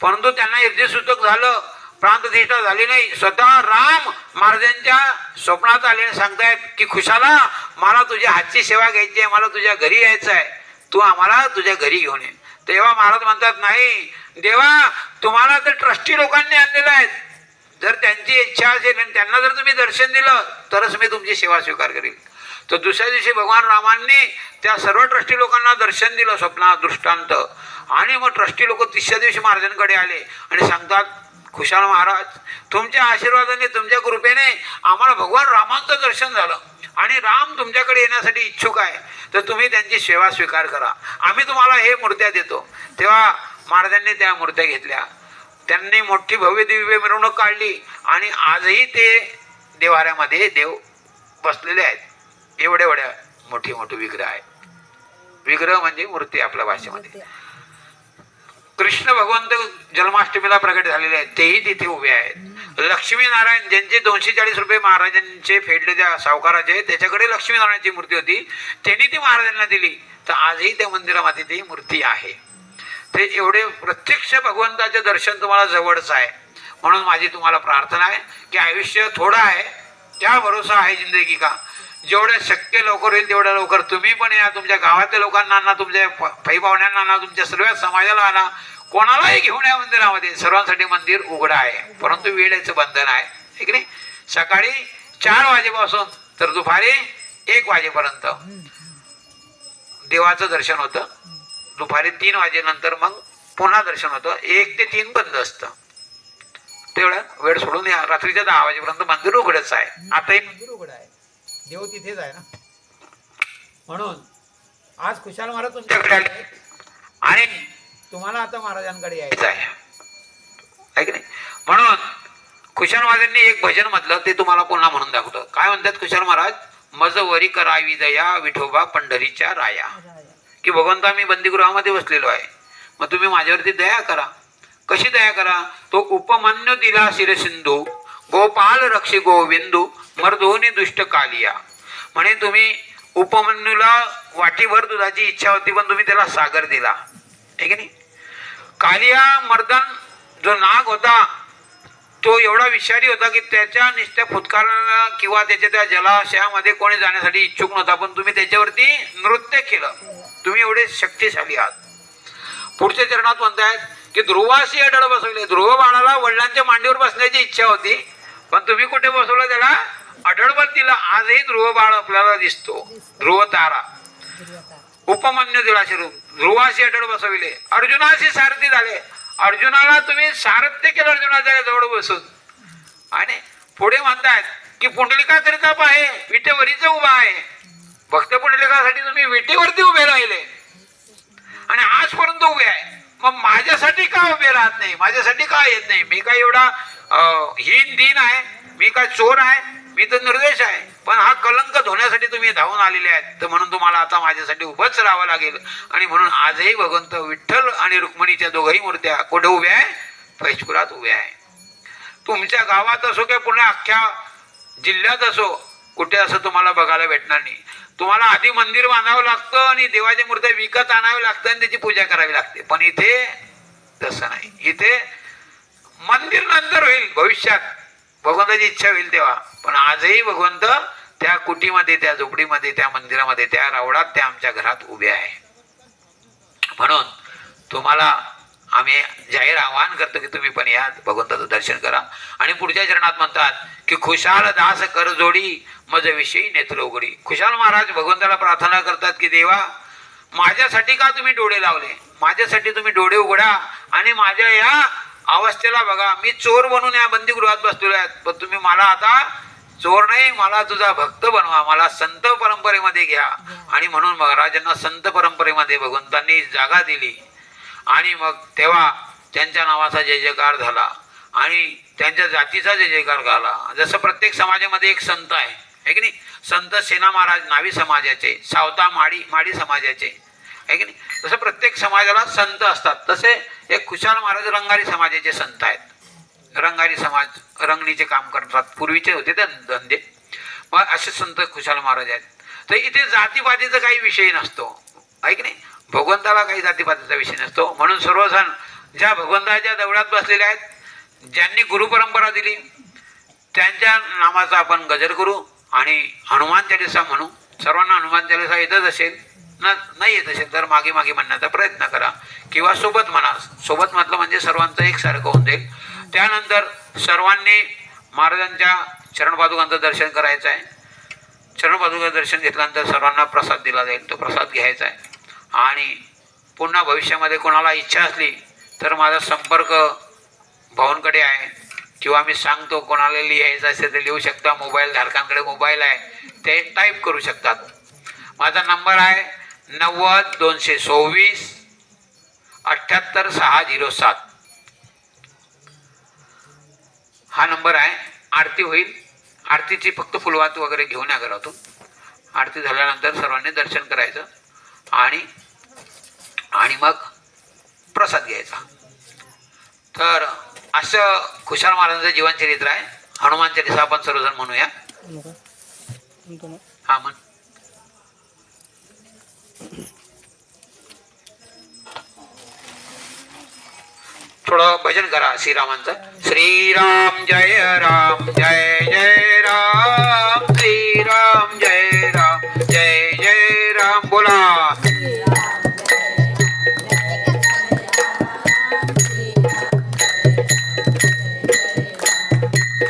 परंतु त्यांना इर्देसूचक झालं, प्राणप्रतिष्ठा झाली नाही. स्वतः राम महाराजांच्या स्वप्नात आले आणि सांगतायत की खुशाला, मला तुझ्या हातची सेवा घ्यायची आहे, मला तुझ्या घरी यायचं आहे, तू आम्हाला तुझ्या घरी घेऊन ये. तेव्हा महाराज म्हणतात, नाही देवा, तुम्हाला तर ट्रस्टी लोकांनी आणलेलं आहे, जर त्यांची इच्छा असेल आणि त्यांना जर तुम्ही दर्शन दिलं तरच मी तुमची सेवा स्वीकार करेल. तर दुसऱ्या दिवशी भगवान रामांनी त्या सर्व ट्रस्टी लोकांना दर्शन दिलं स्वप्नात दृष्टांत. आणि मग ट्रस्टी लोक 3ऱ्या दिवशी महाराजांकडे आले आणि सांगतात, खुशाल महाराज, तुमच्या आशीर्वादाने, तुमच्या कृपेने आम्हाला भगवान रामांचं दर्शन झालं आणि राम तुमच्याकडे येण्यासाठी इच्छुक आहे, तर तुम्ही त्यांची सेवा स्वीकार करा, आम्ही तुम्हाला हे मूर्त्या देतो. तेव्हा महाराजांनी त्या मूर्त्या घेतल्या, त्यांनी मोठी भव्य दिव्य मिरवणूक काढली आणि आजही ते देवाऱ्यामध्ये देव बसलेले आहेत. एवढ्या एवढ्या मोठी मोठी विग्रह आहेत. विग्रह म्हणजे मूर्ती आपल्या भाषेमध्ये. कृष्ण भगवंत जन्माष्टमीला प्रगट झालेले आहेत, तेही तिथे उभे आहेत. लक्ष्मीनारायण ज्यांचे 240 रुपये महाराजांचे फेडलेल्या सावकाराचे, त्याच्याकडे लक्ष्मीनारायणची मूर्ती होती, त्यांनी ती महाराजांना दिली. तर आजही त्या मंदिरामध्ये ती मूर्ती आहे. ते एवढे प्रत्यक्ष भगवंताचे दर्शन तुम्हाला जवळच आहे. म्हणून माझी तुम्हाला प्रार्थना आहे की आयुष्य थोडं आहे, क्या भरोसा आहे जिंदगी का. जेवढं शक्य लवकर होईल तेवढ्या लवकर तुम्ही पण या, तुमच्या गावातल्या लोकांना आणा, तुमच्या पै पाहुण्यांना आणा, तुमच्या सर्व समाजाला आणा, कोणालाही घेऊन या मंदिरामध्ये. सर्वांसाठी मंदिर उघडं आहे, परंतु वेळेचं बंधन आहे, है की नाही. सकाळी 4 वाजेपासून तर दुपारी 1 वाजेपर्यंत देवाचं दर्शन होतं. दुपारी 3 वाजेनंतर मग पुन्हा दर्शन होतं. 1 ते 3 बंद असतं. तेवढा वेळ सोडून या. रात्रीच्या 10 वाजेपर्यंत मंदिर उघडच आहे. आताही मंदिर उघड आहे, देव तिथेच आहे ना. म्हणून आज खुशाल महाराज तुमच्याकडे आले आणि तुम्हाला आता महाराजांकडे यायचं आहे की नाही. म्हणून खुशाल महाराजांनी एक भजन म्हटलं, ते तुम्हाला पुन्हा म्हणून दाखवतो. काय म्हणतात खुशाल महाराज? मज वरी करावी दया विठोबा पंढरीच्या राया. की भगवंता मी बंदीगृहामध्ये बसलेलो आहे, मग तुम्ही माझ्यावरती दया करा. कशी दया करा? तो उपमन्यू दिला शिरसिंधू, गोपाल रक्षी गोविंदू, मर्दोनी दुष्ट कालिया. म्हणे तुम्ही उपमन्यूला वाटीभर दुधाची इच्छा होती, पण तुम्ही त्याला सागर दिला, है की नाही. कालिया मर्दन जो नाग होता, तो एवढा विषारी होता की त्याच्या निस्त्या फुतकाराला किंवा त्याच्या त्या जलाशयामध्ये कोणी जाण्यासाठी इच्छुक नव्हता, पण तुम्ही त्याच्यावरती नृत्य केलं. तुम्ही एवढे शक्तिशाली आहात. पुढच्या चरणात म्हणतायत की ध्रुवाशी अडळ बसवले. ध्रुव बाळाला वडिलांच्या मांडीवर बसण्याची इच्छा होती, पण तुम्ही कुठे बसवलं? त्याला अडळवर दिला. आजही ध्रुव बाळ आपल्याला दिसतो, ध्रुव तारा. उपमन्यू दिला शिरू, ध्रुवाशी अडळ बसविले. अर्जुनाशी सारथी झाले. अर्जुनाला तुम्ही सारथ्य केलं अर्जुनाच्या जवळ बसून. आणि पुढे म्हणतायत की पुंडलिकाकरिता पाहे विटेवरीच उभा आहे. भक्त पुंडलिकासाठी तुम्ही विटेवरती उभे राहिले आणि आजपर्यंत उभे आहे. मग माझ्यासाठी का उभे राहत नाही? माझ्यासाठी का येत नाही? मी काय एवढा हीन दीन आहे? मी काय चोर आहे? मी तर निर्देश आहे. पण हा कलंक धुण्यासाठी तुम्ही धावून आलेले आहेत, तर म्हणून तुम्हाला आता माझ्यासाठी उभंच राहावं लागेल. आणि म्हणून आजही भगवंत विठ्ठल आणि रुक्मिणीच्या दोघही मूर्त्या कुठे उभ्या आहे? फैजपुरात उभ्या आहे. तुमच्या गावात असो किंवा पुन्हा अख्ख्या जिल्ह्यात असो, कुठे असं तुम्हाला बघायला भेटणार नाही. तुम्हाला आधी मंदिर बांधावं लागतं आणि देवाच्या मूर्त्या विकत आणाव्या लागतं आणि त्याची पूजा करावी लागते. पण इथे तसं नाही. इथे मंदिर नंतर होईल, भविष्यात भगवंताची इच्छा होईल तेव्हा. पण आजही भगवंत त्या कुटीमध्ये, त्या झोपडीमध्ये, त्या मंदिरामध्ये, त्या रावडात, त्या आमच्या घरात उभे आहे. म्हणून तुम्हाला आम्ही जाहीर आवाहन करतो की तुम्ही पण या, भगवंताचं दर्शन करा. आणि पुढच्या चरणात म्हणतात की खुशाल दास कर जोडी मज विषयी नेत्र उघडी. खुशाल महाराज भगवंताला प्रार्थना करतात की देवा, माझ्यासाठी का तुम्ही डोळे लावले? माझ्यासाठी तुम्ही डोळे उघडा आणि माझ्या या अवस्थेला बघा. मी चोर बनून या बंदीगृहात बसलेलो आहे, पण तुम्ही मला आता चोर नाही, मला तुझा भक्त बनवा, मला संत परंपरेमध्ये घ्या. आणि म्हणून महाराजांना संत परंपरेमध्ये भगवंतांनी जागा दिली. आणि मग तेव्हा त्यांच्या नावाचा जय जयकार झाला आणि त्यांच्या जातीचा जय जयकार झाला. जसं प्रत्येक समाजामध्ये एक संत आहे की नाही. संत सेना महाराज नावी समाजाचे, सावता माडी समाजाचे, आहे की नाही. तसं प्रत्येक समाजाला संत असतात. तसे एक खुशाल महाराज रंगारी समाजाचे संत आहेत. रंगारी समाज रंगणीचे काम करतात, पूर्वीचे होते ते धंदे. मग असे संत खुशाल महाराज आहेत. तर इथे जातीपातीचा काही विषय नसतो, आहे की नाही. भगवंताला काही जातीपातीचा विषय नसतो. म्हणून सर्वजण ज्या भगवंताच्या देवळात बसलेले आहेत, ज्यांनी गुरुपरंपरा दिली, त्यांच्या नामाचा आपण गजर करू आणि हनुमान चालीसा म्हणू. सर्वांना हनुमान चालीसा येतच असेल, नाही येत असेल तर मागे मागे म्हणण्याचा प्रयत्न करा किंवा सोबत म्हणा. सोबत म्हटलं म्हणजे सर्वांचं एकसारखं होऊन जाईल. त्यानंतर सर्वांनी महाराजांच्या चरणपादुकांचं दर्शन करायचं आहे. चरणपादुकांचं दर्शन घेतल्यानंतर सर्वांना प्रसाद दिला जाईल, तो प्रसाद घ्यायचा आहे. आणि पुन्हा भविष्यामध्ये कोणाला इच्छा असली तर माझा संपर्क भाऊंकडे आहे किंवा मी सांगतो, कोणाला लिहायचं असेल तर लिहू शकता. मोबाईल धारकांकडे मोबाईल आहे, ते टाईप करू शकतात. माझा नंबर आहे 90-224 78-607. हा नंबर आहे. आरती होईल आरतीची फक्त फुलवात वगैरे घेऊन या घरातून. आरती झाल्यानंतर सर्वांनी दर्शन करायचं आणि मग प्रसाद घ्यायचा. तर असं खुशाल महाराजांचं जीवनचरित्र आहे. हनुमान चालीसा आपण सर्वजण म्हणूया. हा म्हण. थोडं भजन करा श्रीरामांचं. श्रीराम जय राम जय जय राम, श्रीराम जय राम जय जय राम. बोला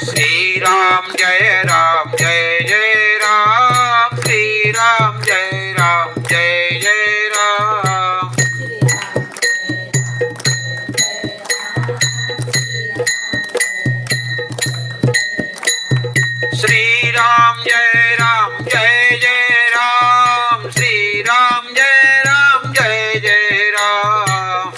श्रीराम जय राम जय जय राम, श्रीराम जय राम जय जय राम. श्रीराम जय राम जय जय राम, श्रीराम जय राम जय जय राम.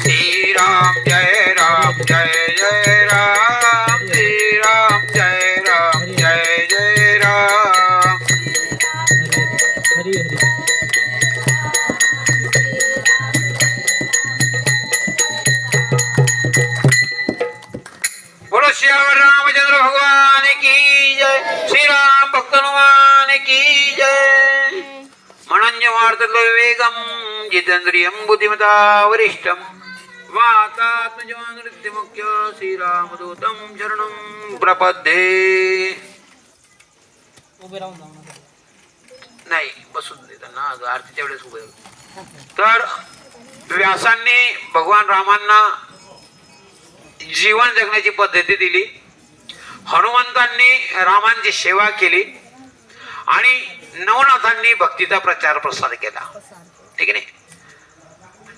श्रीराम जय राम जय जय राम, श्रीराम जय राम जय जय राम. बोलो श्रीराम रामचंद्र भगवान की जय. श्रीराम भक्त हनुमान की जय. म्हणंजमार्तक विवेकम जितेंद्रियं बुद्धिमता वरिष्ठम वातात्मजमानृत्यमुख्य श्रीरामदूतं शरणं प्रपद्ये. उभे राहून जाऊ नका. नाही बसून दे त्यांना, आरतीच्या वेळेस उभे राहू. तर व्यासांनी भगवान रामांना जीवन जगण्याची पद्धती दिली. हनुमंतांनी रामांची सेवा केली आणि नवनाथांनी भक्तीचा प्रचार प्रसार केला. ठीक आहे नाही.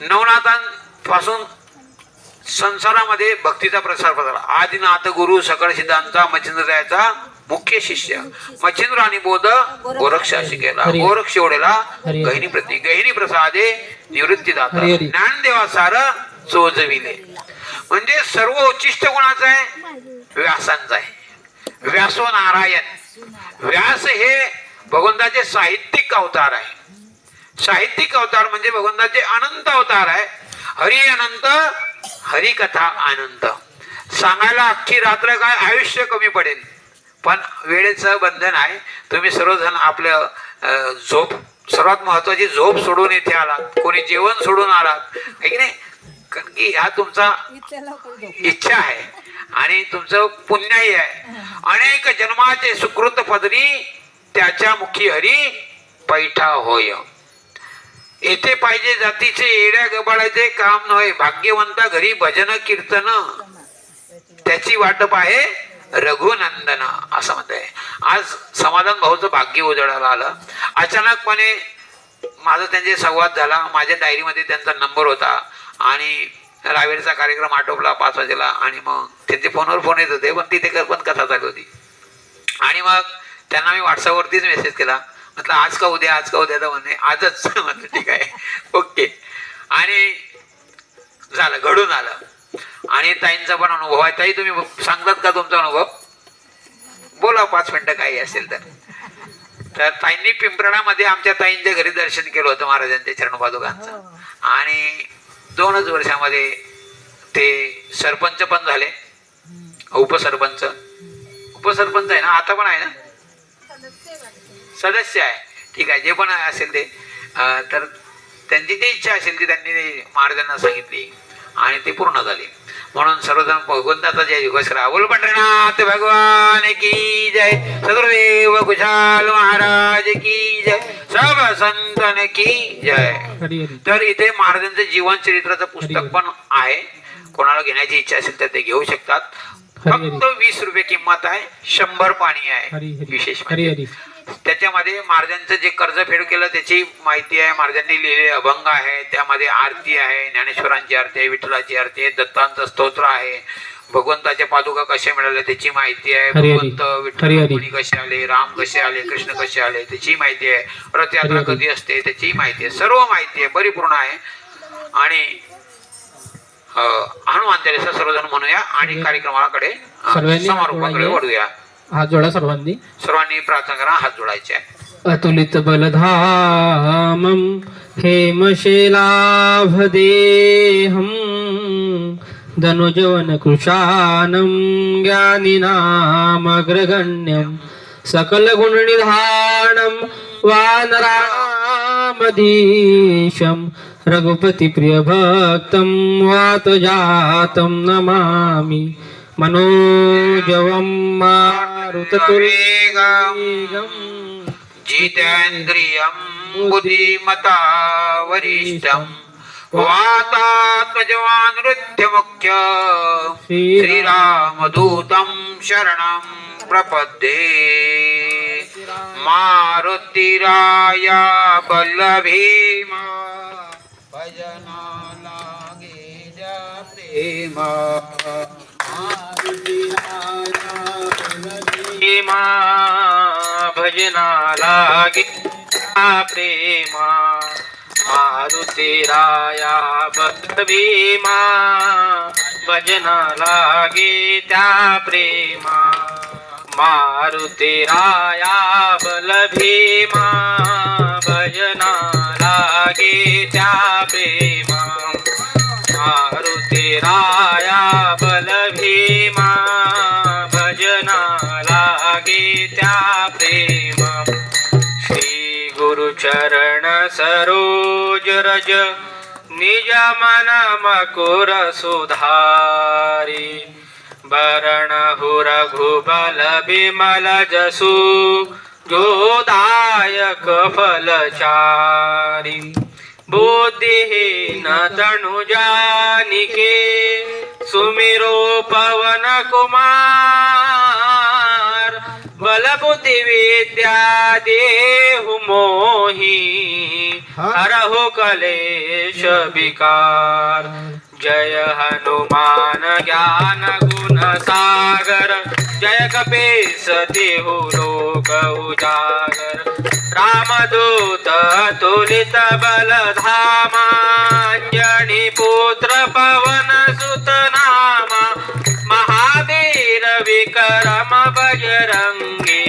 नवनाथांपासून संसारामध्ये भक्तीचा प्रसार झाला. आदिनाथ गुरु सकळ सिद्धांचा मच्छिंद्राचा मुख्य शिष्य. मच्छिंद्र आणि बोध गोरक्ष अशी केला. गोरक्ष एवढेला गहिनी प्रती गहिनी प्रसादे निवृत्ती दाता ज्ञानदेवा सार चोजविले. म्हणजे सर्व उच्चिष्ट गुणाचं आहे व्यासांचा आहे. व्यासो नारायण. व्यास हे भगवंताचे साहित्यिक अवतार आहे. साहित्यिक अवतार म्हणजे भगवंताचे अनंत अवतार आहे. हरी अनंत, हरिकथा अनंत. सांगायला अख्खी रात्र काय आयुष्य कमी पडेल, पण वेळेचं बंधन आहे. तुम्ही सर्वजण आपलं झोप, सर्वात महत्वाची झोप सोडून इथे आलात, कोणी जेवण सोडून आलात, आहे की नाही. कारण की हा तुमचा इच्छा आहे आणि तुमचं पुण्याही आहे. अनेक जन्माचे सुकृत पदरी त्याच्या मुखी हरी पैठा होय. येथे पाहिजे जातीचे येड्या गबाळाचे काम नव्हे. भाग्यवंता घरी भजन कीर्तन त्याची वाटप आहे रघुनंदन असं म्हणताय. आज समाधान भाऊचं भाग्य उजळायला आलं. अचानकपणे माझा त्यांचे संवाद झाला. माझ्या डायरीमध्ये त्यांचा नंबर होता आणि रावेरचा कार्यक्रम आटोपला 5 वाजेला आणि मग त्यांचे फोनवर फोन येत होते, पण तिथे पण कथा चालू होती. आणि मग त्यांना मी व्हॉट्सअपवरतीच मेसेज केला. म्हटलं आज का उद्या, आज का उद्या. तर म्हणे आजच. म्हटलं ठीक आहे, ओके. आणि झालं, घडून आलं. आणि ताईंचा पण अनुभव आहे. ताई तुम्ही सांगतात का तुमचा अनुभव? बोला 5 मिनिटं काही असेल तर. तर ताईंनी पिंपरणामध्ये आमच्या ताईंच्या घरी दर्शन केलं होतं महाराजांच्या चरणपादुकांचं. आणि 2च वर्षामध्ये ते सरपंच पण झाले. उपसरपंच आहे ना, आता पण आहे ना, सदस्य आहे. ठीक आहे, जे पण असेल ते. तर त्यांची जी इच्छा असेल ती त्यांनी महाराजांना सांगितली आणि ती पूर्ण झाली. म्हणून सर्वजण भगवंताचा जय घोष करा. बोल पंढरीनाथ भगवान की जय. सदुर्देव कुशाल महाराज की जय. सब संतन की जय. तर इथे महाराजांचं जीवन चरित्राचं पुस्तक पण आहे. कोणाला घेण्याची इच्छा असेल तर ते घेऊ शकतात. फक्त 20 रुपये किंमत आहे. 100 पाणी आहे. विशेष त्याच्यामध्ये महाराजांचं जे कर्जफेड केलं त्याची माहिती आहे. महाराजांनी लिहिलेले अभंग आहे, त्यामध्ये आरती आहे, ज्ञानेश्वरांची आरती आहे, विठ्ठलाची आरती आहे, दत्तांचं स्तोत्र आहे, भगवंताच्या पादुका कशा मिळाल्या त्याची माहिती आहे, भगवंत विठ्ठल कसे आले, राम कसे आले, कृष्ण कसे आले त्याची माहिती आहे, रथयात्रा कधी असते त्याची माहिती आहे. सर्व माहिती आहे, परिपूर्ण आहे. आणि हनुमान चालीसा सर्वजण म्हणूया आणि कार्यक्रमाकडे सर्वांनी समारोपाकडे वळूया. हात जोडा सर्वांनी. सर्वांनी प्रार्थना करा, हात जोडायचे आहे. अतुलित बलधामं हेमशैलाभदेहं धनुजवन कृशानं ज्ञानिनामग्रगण्यं सकलगुणनिधानं वानरामधीशं रघुपतिप्रियभक्तं वातजातं नमामि मनोजवं मारुततुल्यवेगं जितेन्द्रियं बुद्धिमता वरिष्ठं वातात्मजवानृत्यमुख्य श्रीरामदूतं शरणं प्रपद्ये. मारुतिराया बल्लभीमा भजना लागे जा प्रेमा. प्रेमा भजना लागे प्रेमा. मारुतिराया बलभीमा भजना लागे त्या प्रेमा. मारुतिराया बलभीमा भजना लागे त्या प्रेमा. मारुतिराया बलभीमा भजना लागे त्या प्रेमा. श्री गुरुचरण सरोज रज निज मन मकुर सुधारी. वरण रघुबल बिमल जसु जोदायक फलचारी. बुद्धिहीन तनु जानिके सुमिरो पवन कुमार. बल बुद्धि विद्या देहु मोहि हरहु कलेश विकार. जय हनुमान ज्ञान गुण सागर जय कपीस तिहु लोक उजागर. रामदूत तुलित बलधामा अंजनी पुत्र पवन सुत नामा. महावीर विक्रम बजरंगी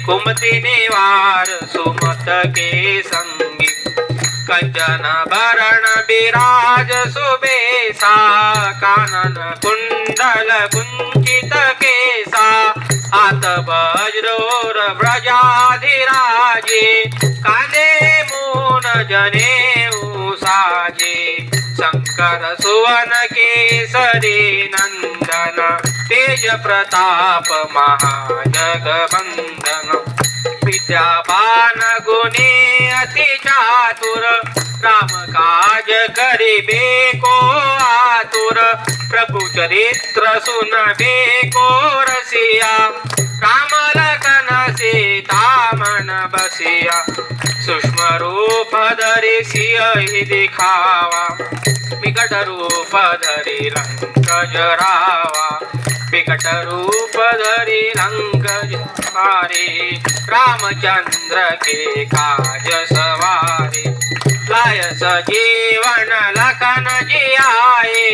कुमति निवार सुमत के संगी. कंचन भरण विराज सुबेसा कानन कुंडल कुंचित केसा. हात वज्रोर व्रजाधिराजे कांदे मून जनेऊ साजे. शंकर सुवन केसरी नंदन तेज प्रताप महाजगवंदन. विद्यावान गुणी अति चातुर राम काज करिबे को आतुर. प्रभु चरित्र सुनबे को रसिया राम लखन सीता मन बसिया. सूक्ष्म रूप धरि सियहि दिखावा विकट रूप धरि लंक जरावा. विकट रूप धरि लंक जरारे रामचंद्र के काज सवारे. लाय सजीवन लखन जियाए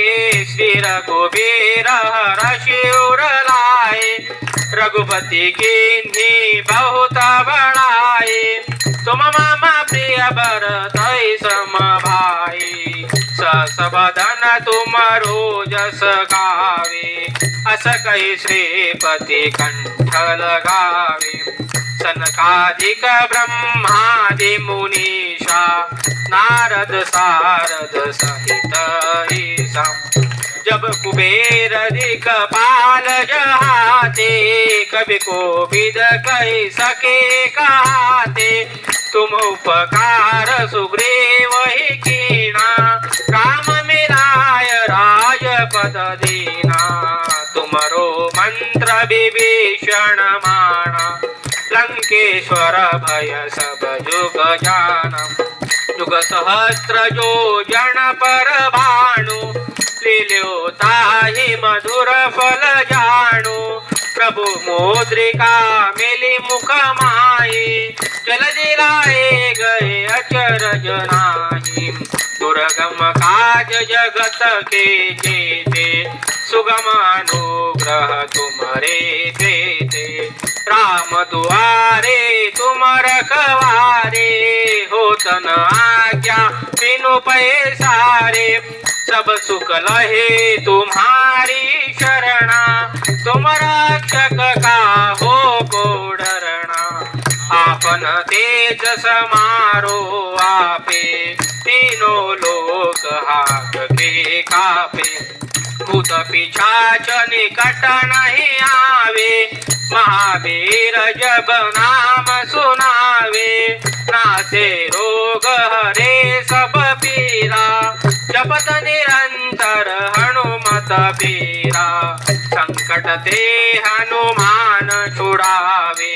श्री रघुबीर हरषि उर लाए. रघुपति कीन्ही बहुत बड़ाई तुम मम प्रिय भरत सम भाई. सस बदन तुम रोजस गावे अस कहि श्रीपति कंठ लगावे. सनकादिक ब्रह्मादि मुनीषा नारद सारद सहित ईसा. जब कुबेर दिक्पाल जहाते कवि कोविद कहि सके कहते. तुम उपकार सुग्रीव ही कीना राम मिलाय राजपद दीना. तुमरो मंत्र विभीषण माना लंकेश्वर भय सब जुग जाना. जुग सहस्त्र जो जन पर भानु लील्यो ताहि मधुर फल जानु. प्रभु मुद्रिका मिली मुख माही जल दिलाए गए अचरज नाही. दुर्गम का जगत के जेते सुगम अनुग्रह तुमरे देते राम दुआरे तुम रखवारे होत न आज्ञा बिनु पैसारे सब सुख लहे तुम्हारी शरणा तुम रक्षक का हो को डरना आपन तेज समारो आपे तीनों लोक हाथ के कापे भूत पिशाच निकट नहीं आवे महावीर जब नाम सुनावे नासे रोग हरे सब पीरा जपत निरंतर हनुमत पीरा संकट ते हनुमान छुड़ावे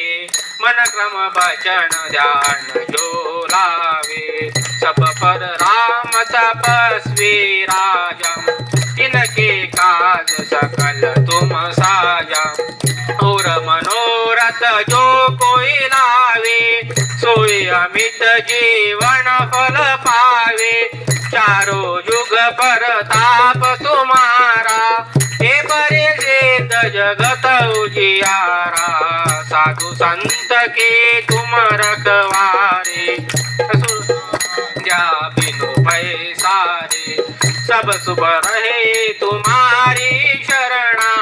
मन क्रम वचन ध्यान जो लावे सब पर राम तपस्वी राजा इनके काज सकल तुम साजा और मनोरथ जो कोई लावे सोई अमित जीवन फल पावे चारों युग पर ताप तुम्हारा हे परे सिद्ध जगत उजियारा साधु संत के तुम रखवारे जा बिनु पैसारे सब शुभ रहे तुम्हारी शरणा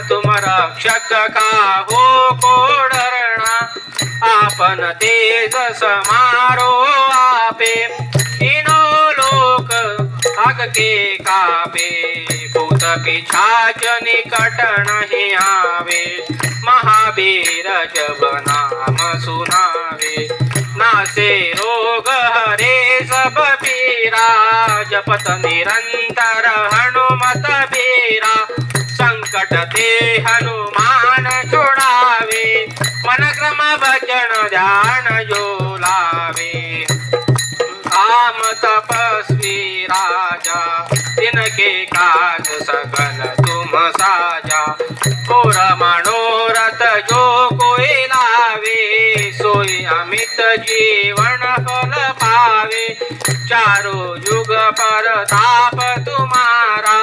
तुम रक्षक का हो को डरना आपन तेज समारो आपे तीनों लोक आग के कापे भूत पिशाच निकट नहीं आवे महावीर जब नाम सुनावे नासे रोग हरे सब पीरा जपत निरंतर हनुमत बीरा संकट ते हनुमान छुड़ावे मन क्रम भजन ध्यान जो लावे राम तपस्वी राजा तिनके काज सकल तुम साजा और मनोरथ जो कोई लावे सोई अमित जीवन फल पावे चारों युग पर ताप तुम्हारा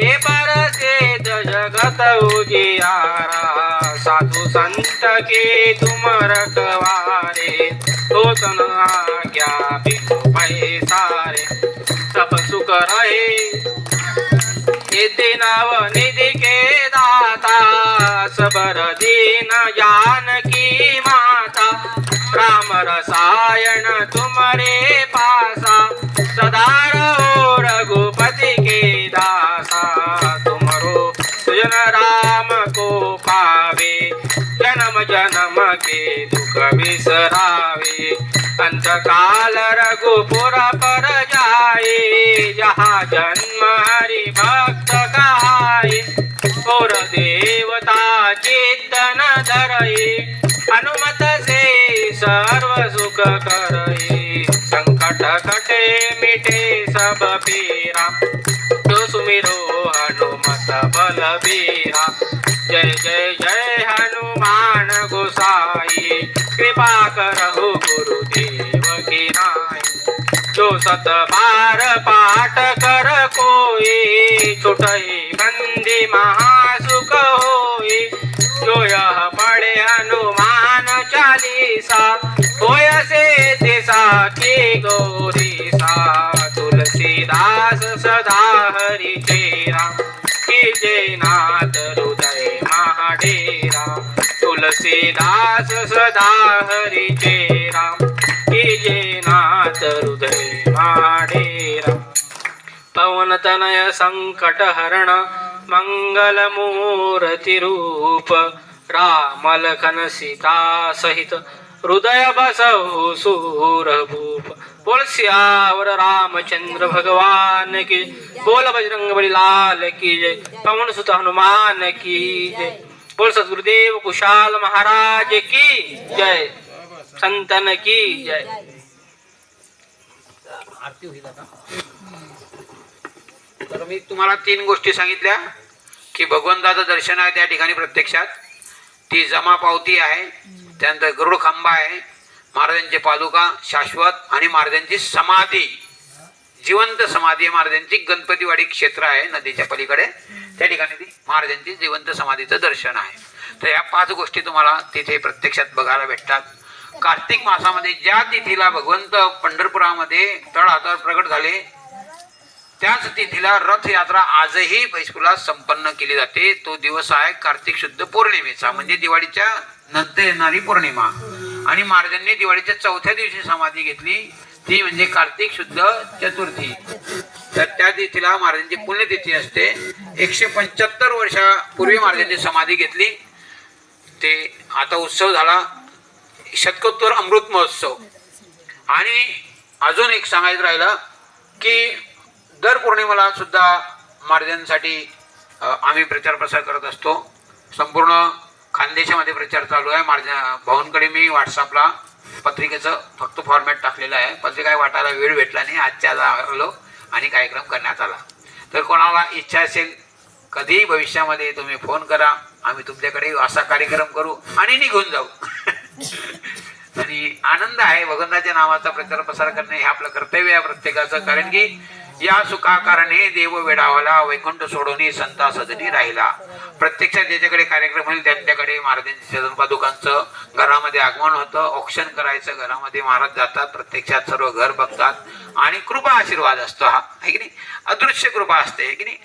हे पर सिद्ध जगत उजियारा साधु संत के तुम रखवारे होतन आज्ञा बिनु पैसारे सब सुख रहे निधि नव निधि के दाता सबर दीन जानकी माता राम रसायन तुम्हारे पासा सदा रहो रघुपति के दासा तुमरो सुजन राम को पावे जन्म जन्म के दुख बिसरावे अंत काल रघुपुर पर जाए जहाँ जन्म हरि भक्त कहाए और देवता चित्तन धरए हनुमत से सर्व सुख करए संकट कटे मिटे सब पीरा जो सुमिरो हनुमत बलबीरा जय जय जय हनुमान गोसाई कृपा करहु गुरुदेव की नाई जो सत बार पाठ कर कोई छुटहि बंदी महासुख होई जो यह पढ़े हनुमान चालीसा होय से दिशा की गौरीसा तुलसीदास सदा हरि चेरा कीजे नाथ हृदय महाडेरा तुलसीदास सदा हरि चेरा कीजे नाथ हृदय महाडेरा पवन तनय संकट हरण मंगल मूर्ति रूप राम लखन सीता सहित हृदय बसहु सूर भूप बोल सियावर रामचंद्र भगवान की बोल बजरंग बली लाल की जय पवन सुत हनुमान की जय बोल सद्गुरुदेव कुशाल महाराज की जय संतन की जय तर मी तुम्हाला 3 गोष्टी सांगितल्या की भगवंताचं दर्शन आहे त्या ठिकाणी प्रत्यक्षात ती जमा पावती आहे त्यानंतर गरुड खांबा आहे महाराजांचे पादुका शाश्वत आणि महाराजांची समाधी जिवंत समाधी महाराजांची गणपतीवाडी क्षेत्र आहे नदीच्या पलीकडे, त्या ठिकाणी ती महाराजांची जिवंत समाधीचं दर्शन आहे. तर या 5 गोष्टी तुम्हाला तिथे प्रत्यक्षात बघायला भेटतात. कार्तिक मासामध्ये ज्या तिथीला भगवंत पंढरपुरामध्ये तळहातावर प्रगट झाले त्याच तिथीला रथयात्रा आजही म्हैसूरला संपन्न केली जाते. तो दिवस आहे कार्तिक शुद्ध पौर्णिमेचा, म्हणजे दिवाळीच्या नंतर येणारी पौर्णिमा. आणि महाराजांनी दिवाळीच्या 4थ्या दिवशी समाधी घेतली, ती म्हणजे कार्तिक शुद्ध चतुर्थी. तर त्या तिथीला महाराजांची पुण्यतिथी असते. 175 वर्षापूर्वी महाराजांची समाधी घेतली. ते आता उत्सव झाला शतकोत्तर अमृत महोत्सव. आणि अजून एक सांगायचं राहिलं की दर पौर्णिमेला सुद्धा महाराजांसाठी आम्ही प्रचार प्रसार करत असतो. संपूर्ण खानदेशामध्ये प्रचार चालू आहे. महाराज भाऊंकडे मी व्हॉट्सअपला पत्रिकेचं फक्त फॉर्मॅट टाकलेलं आहे. पत्रिका वाटायला वेळ भेटला नाही, आजच्या आलो आणि कार्यक्रम करण्यात आला. तर कोणाला इच्छा असेल कधीही भविष्यामध्ये तुम्ही फोन करा, आम्ही तुमच्याकडे असा कार्यक्रम करू आणि निघून जाऊ. आणि आनंद आहे भगवंताच्या नावाचा प्रचार प्रसार करणे हे आपलं कर्तव्य आहे प्रत्येकाचं. कारण की या सुखाकारणे देव वेडावला, वैकुंठ सोडून संता सदनी राहिला. प्रत्यक्षात ज्याच्याकडे कार्यक्रम होईल त्यांच्याकडे महाराजांच्या चरणपादुकांचं घरामध्ये आगमन होतं. औक्षण करायचं, घरामध्ये महाराज जातात, प्रत्यक्षात सर्व घर बघतात आणि कृपा आशीर्वाद असतो. हा आहे की नाही, अदृश्य कृपा असते आहे की नाही.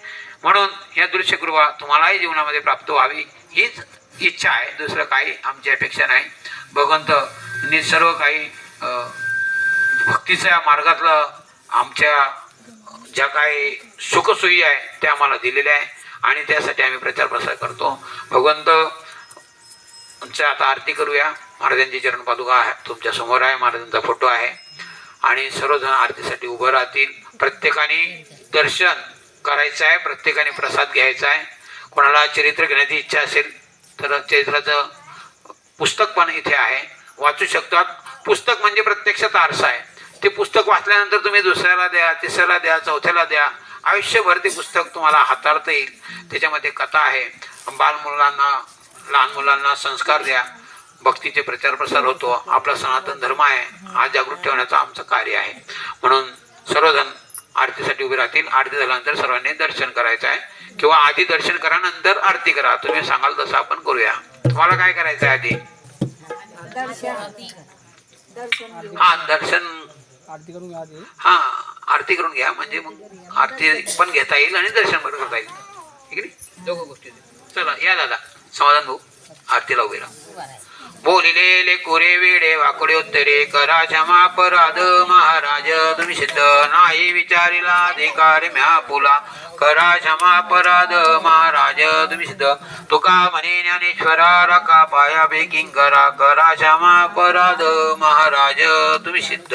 म्हणून ही अदृश्य कृपा तुम्हालाही जीवनामध्ये प्राप्त व्हावी हीच इच्छा आहे, दुसरं काही आमची अपेक्षा नाही. भगवंत सर्व काही भक्तीच्या मार्गातलं आमच्या ज्या काही सुखसोयी आहे त्या आम्हाला दिलेल्या आहे आणि त्यासाठी आम्ही प्रचार प्रसार करतो. भगवंत आता आरती करूया. महाराजांची चरण पादुका आहे तुमच्या समोर आहे, महाराजांचा फोटो आहे आणि सर्वजण आरतीसाठी उभं राहतील. प्रत्येकाने दर्शन करायचं आहे, प्रत्येकाने प्रसाद घ्यायचा आहे. कोणाला चरित्र घेण्याची इच्छा असेल तर चरित्राचं पुस्तक पण इथे आहे, वाचू शकतात. पुस्तक म्हणजे प्रत्यक्षात आरसा आहे. ते पुस्तक वाचल्यानंतर तुम्ही दुसऱ्याला द्या, तिसऱ्याला द्या, चौथ्याला द्या, आयुष्यभर ते पुस्तक तुम्हाला हाताळता येईल. त्याच्यामध्ये कथा आहे. बालमुलांना, लहान मुलांना संस्कार द्या, भक्तीचे प्रचार प्रसार होतो. आपला सनातन धर्म आहे हा जागृत ठेवण्याचं आमचं कार्य आहे. म्हणून सर्वजण आरतीसाठी उभे राहतील. आरती झाल्यानंतर सर्वांनी दर्शन करायचं आहे किंवा आधी दर्शन करा नंतर आरती करा, तुम्ही सांगाल तसं आपण करूया. तुम्हाला काय करायचं आहे आधी? हा दर्शन, हा आरती करून घ्या, म्हणजे मग आरती पण घेता येईल आणि दर्शन पण करता येईल. ठीक आहे, दोघं गोष्टी. चला या दादा समाधान भाऊ आरतीला उभे राहा. बोलिलेले कोरे वेडे वाकडे उत्तरे करा क्षमा अपराध महाराज तुम्ही सिद्ध नाही विचारिला अधिकार म्या पुला करा क्षमा अपराध महाराज तुम्ही सिद्ध तुका म्हणे ज्ञानेश्वरा रका पाया बेकिंग करा करा क्षमा अपराध महाराज तुम्ही सिद्ध.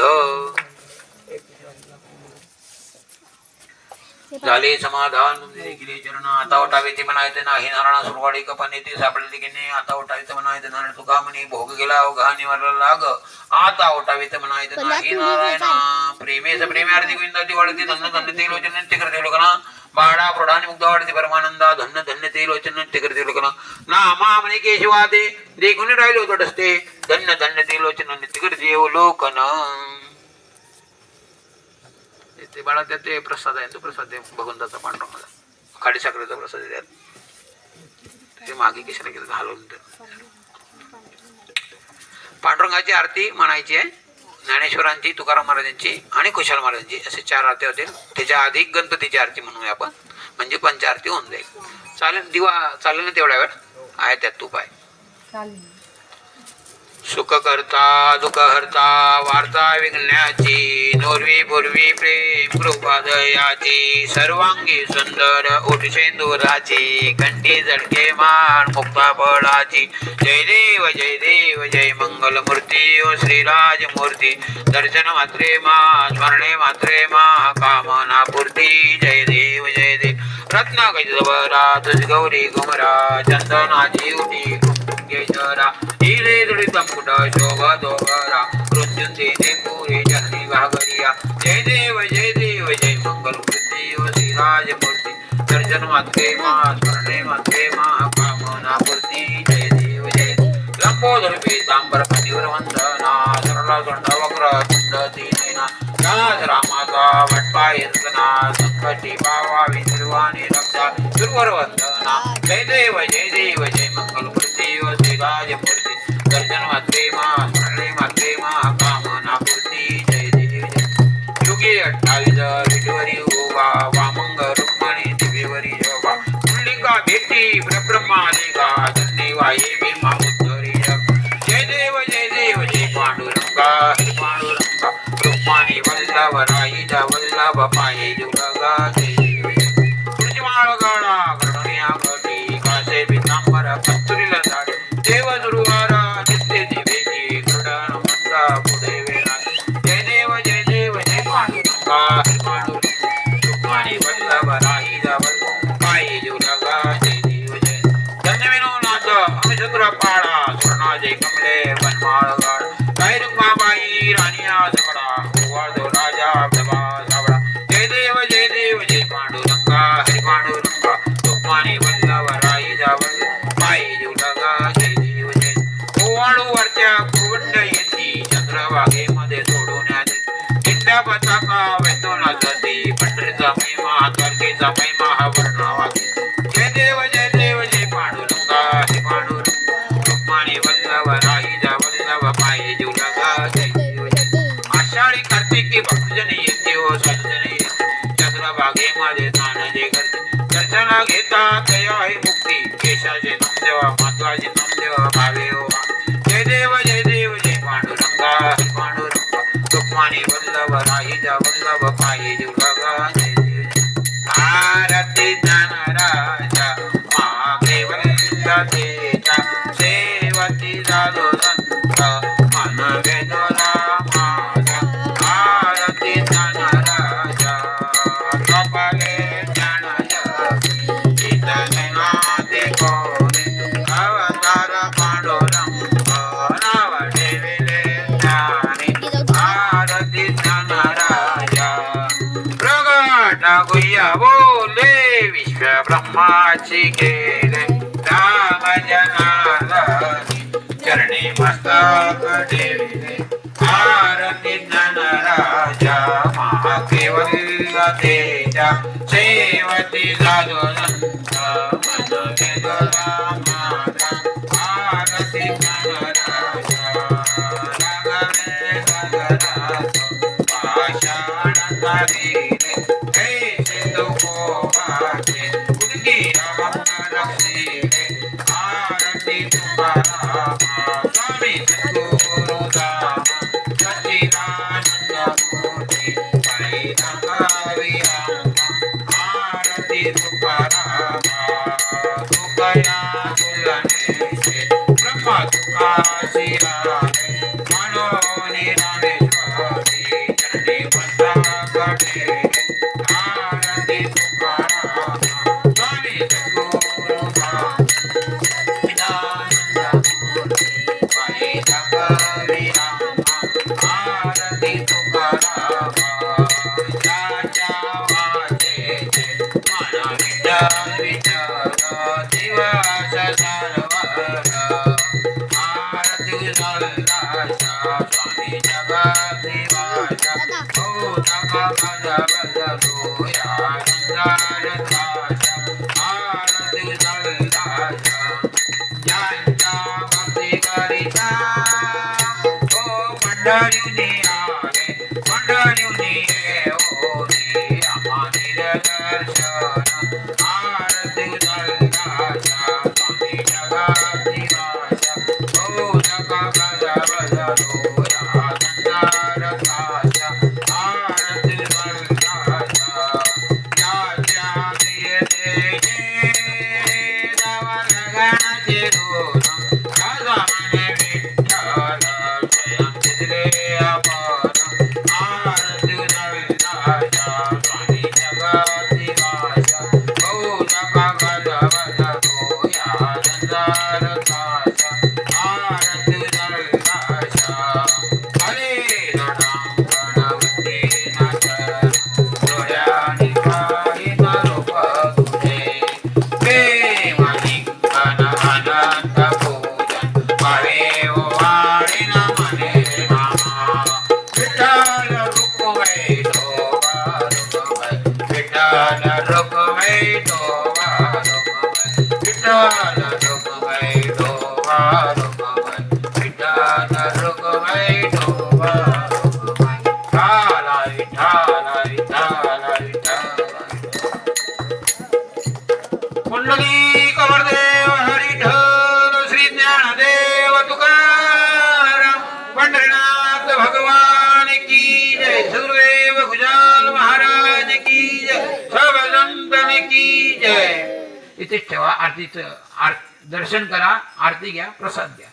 झाले समाधान तुमचे देखील चरण. आता उठावे ते म्हणायचे नाही नारायण सुरवाडी कपाने ते सापडले की नाही. आता उठावे ते म्हणायचे नारायण तुका म्हणे भोग गेला अवघा निवारला लाग. आता उठावे ते म्हणायचे नाही नारायणा प्रेमेच प्रेमे आरती गोविंदाची वाढती धन्य धन्य ते लोचन ते करते लोकांना बाळा प्रधानी मुग्ध वाढते परमानंदा धन्य धन्य ते लोचन ते करते लोकांना नामा म्हणे केशवा ते देखून राहिले होत डसते धन्य धन्य ते लोचन ते करते लोकन. ते बाळा त्यात ते प्रसाद आहे, तो प्रसाद आहे भगवंताचा पांडुरंगाचा, खाडी साखरेचा प्रसाद आहे. त्यात ते मागे किशाला गेलं घालून पांडुरंगाची आरती म्हणायची आहे. ज्ञानेश्वरांची, तुकाराम महाराजांची आणि खुशाल महाराजांची असे 4 आरती होतील. त्याच्या आधी गणपतीची आरती म्हणूया आपण, म्हणजे पंचारती होऊन जाईल. चालेल दिवा चालेल ना तेवढ्या वेळ आहे त्यात तूप आहे. सुख करता दुःख हरता वार्ता विघ्नाची नोरवी पूर्वी प्रेम कृपा दयाची सर्वांगी सुंदर उठ शेंदुराची कंठी झडके मान मुक्ता फळाची. जय देव जय मंगल मूर्ती ओ श्रीराज मूर्ती दर्शन मात्रे मा स्मरणे मात्रे मा कामना पूर्ती. जय देव रत्ना गजबरा तुझ गौरी गुमरा चंदनाची उठी केशरा हिरे दुडित मुकुट शोभा दोबरा मृत्युंजय पुरे जननी घागरिया. जय देव जय मंगल मूर्ती ओ श्रीराज मूर्ती दर्शन मात्रे मा स्मरणे मात्रे मा कामना पूर्ती. जय देव लंबोदर पीतांबर पतिवर वंदना सरला दंड वक्र कुंडती नैना दास रामाचा वटपाय रचना संकटी पावावी सर्वांनी रक्षा सुरवर वंदना जय देव जय मंगल मूर्ती व श्रीराज मूर्ती दर्शन प्रेमा स्मरणे प्रेमा कामना पूर्ती जय देव जय युगे 28 विठवरी ओवा वामंग रुक्मणी दिव्यवरी जोबा पुंडलिका भेटी ब्रह्मालिका धन्य वाये भीमा उद्धरी जय देव जय पांडुरंगा हरि पांडुरंगा रुक्माणी वल्लभ राईचा वल्लभ पाये जुलगा जय देव जय तुझमाळ गाडा गरुण्या गटी कासे पितांबर कस्तुरीला झाड देव दुर्वारा नित्य दिवेची गरुडन मंदा पुढे वेळा जय देव जय पांडुरंगा हरि पांडुरंगा रुक्माणी वल्लभ राईचा वल्लभ पाये जुलगा जय देव जय धन्य विनोनाथ अनुचतुर पाळा सुरणाजे कमले वनमाळ गाड काय रुक्माबाई राणिया सगळा वादो राजा प्रभा सावळा जय देव जय पांडुरंगा हरि पांडुरंगा रुक्माणी वल्लभ राईचा वल्लभ पाये जुलगा जय देव जय ओवाळू वरच्या कुवंड येती चंद्रभागेमध्ये सोडवण्यात इंद्या पताका वेतोना जाती पंढरीचा महिमा द्वारकेचा महिमा हा वर्णावागे जय देव जय पांडुरंगा हरि पांडुरंगा रुक्माणी वल्लभ राईचा वल्लभ पाये जुलगा जय देव जय आषाढी कार्तिकी भक्तजन येते हो सज्जन येते चंद्रभागेमध्ये स्नान जे करते दर्शना घेता दया ही मुक्ती केशाचे नामदेवा माधवाचे नामदेवा भावे हो जय देव जय पांडुरंगा हरि पांडुरंगा रुक्माणी वल्लभ राईचा वल्लभ पाये जुलगा जय देव जय आरती ज्ञानराजा मागे वल्लभेचा सेवती जादो संत मन वेदोला माझा आरती ज्ञानराजा कपाले ज्ञान जगी चितनाते कोरे अवतार पांडुरंग नाव ठेविले ज्ञानी आरती ज्ञानराजा प्रगट गुह्य बोले विश्व ब्रह्माची केले राम जनार्दनी चरणी मस्तक ठेविले आरती ज्ञानराजा महाकेवल्यतेजा सेवती जादो संत मन वेदोला माझा आरती ज्ञानराजा लागले गगनात पाषाण काढिले कैसे तुको वाचे उदगीरा भक्त रक्षिले आरती तुकारामा स्वामी सद्गुरु दामा सच्चिदानंद मूर्ती पैदका विरामा आरती तुकारामा तुकया तुलनेचे ब्रह्मा तुकाशी रामे मनोनी रामेश्वरी चरणी मस्तक ठेविले आरती तुकारामा स्वामी सद्गुरु दानंद मूर्ती पैदका विरामा आरती तुकारामा ज्याच्या वाचेचे मन विचार दिवस सर्वर आरती सल्लासा स्वामी जगद्निवासा भूतका पद बदलो या नंदारदासा आरती सल्लासा ज्यांच्या भक्ती करिता ओ मंडळीनी आले मंडळीनी ओरी आम्हानी दर्शन आरती सल्लासा स्वामी जगद्निवासा भूतका पद बदलो या नंदारदासा आरती सल्लासा ज्याच्या प्रियते नवलगणाचे दोन राजा मने विठ्ठल स्वयं चित्रे आपण पुंडली कवरदेव हरिठल श्री ज्ञानदेव तुकाराम पंढरीनाथ भगवान की जय सुरदेव गुजाल महाराज की जय सब संतन की जय. इथेच ठेवा. आरतीचं दर्शन करा, आरती घ्या, प्रसाद घ्या.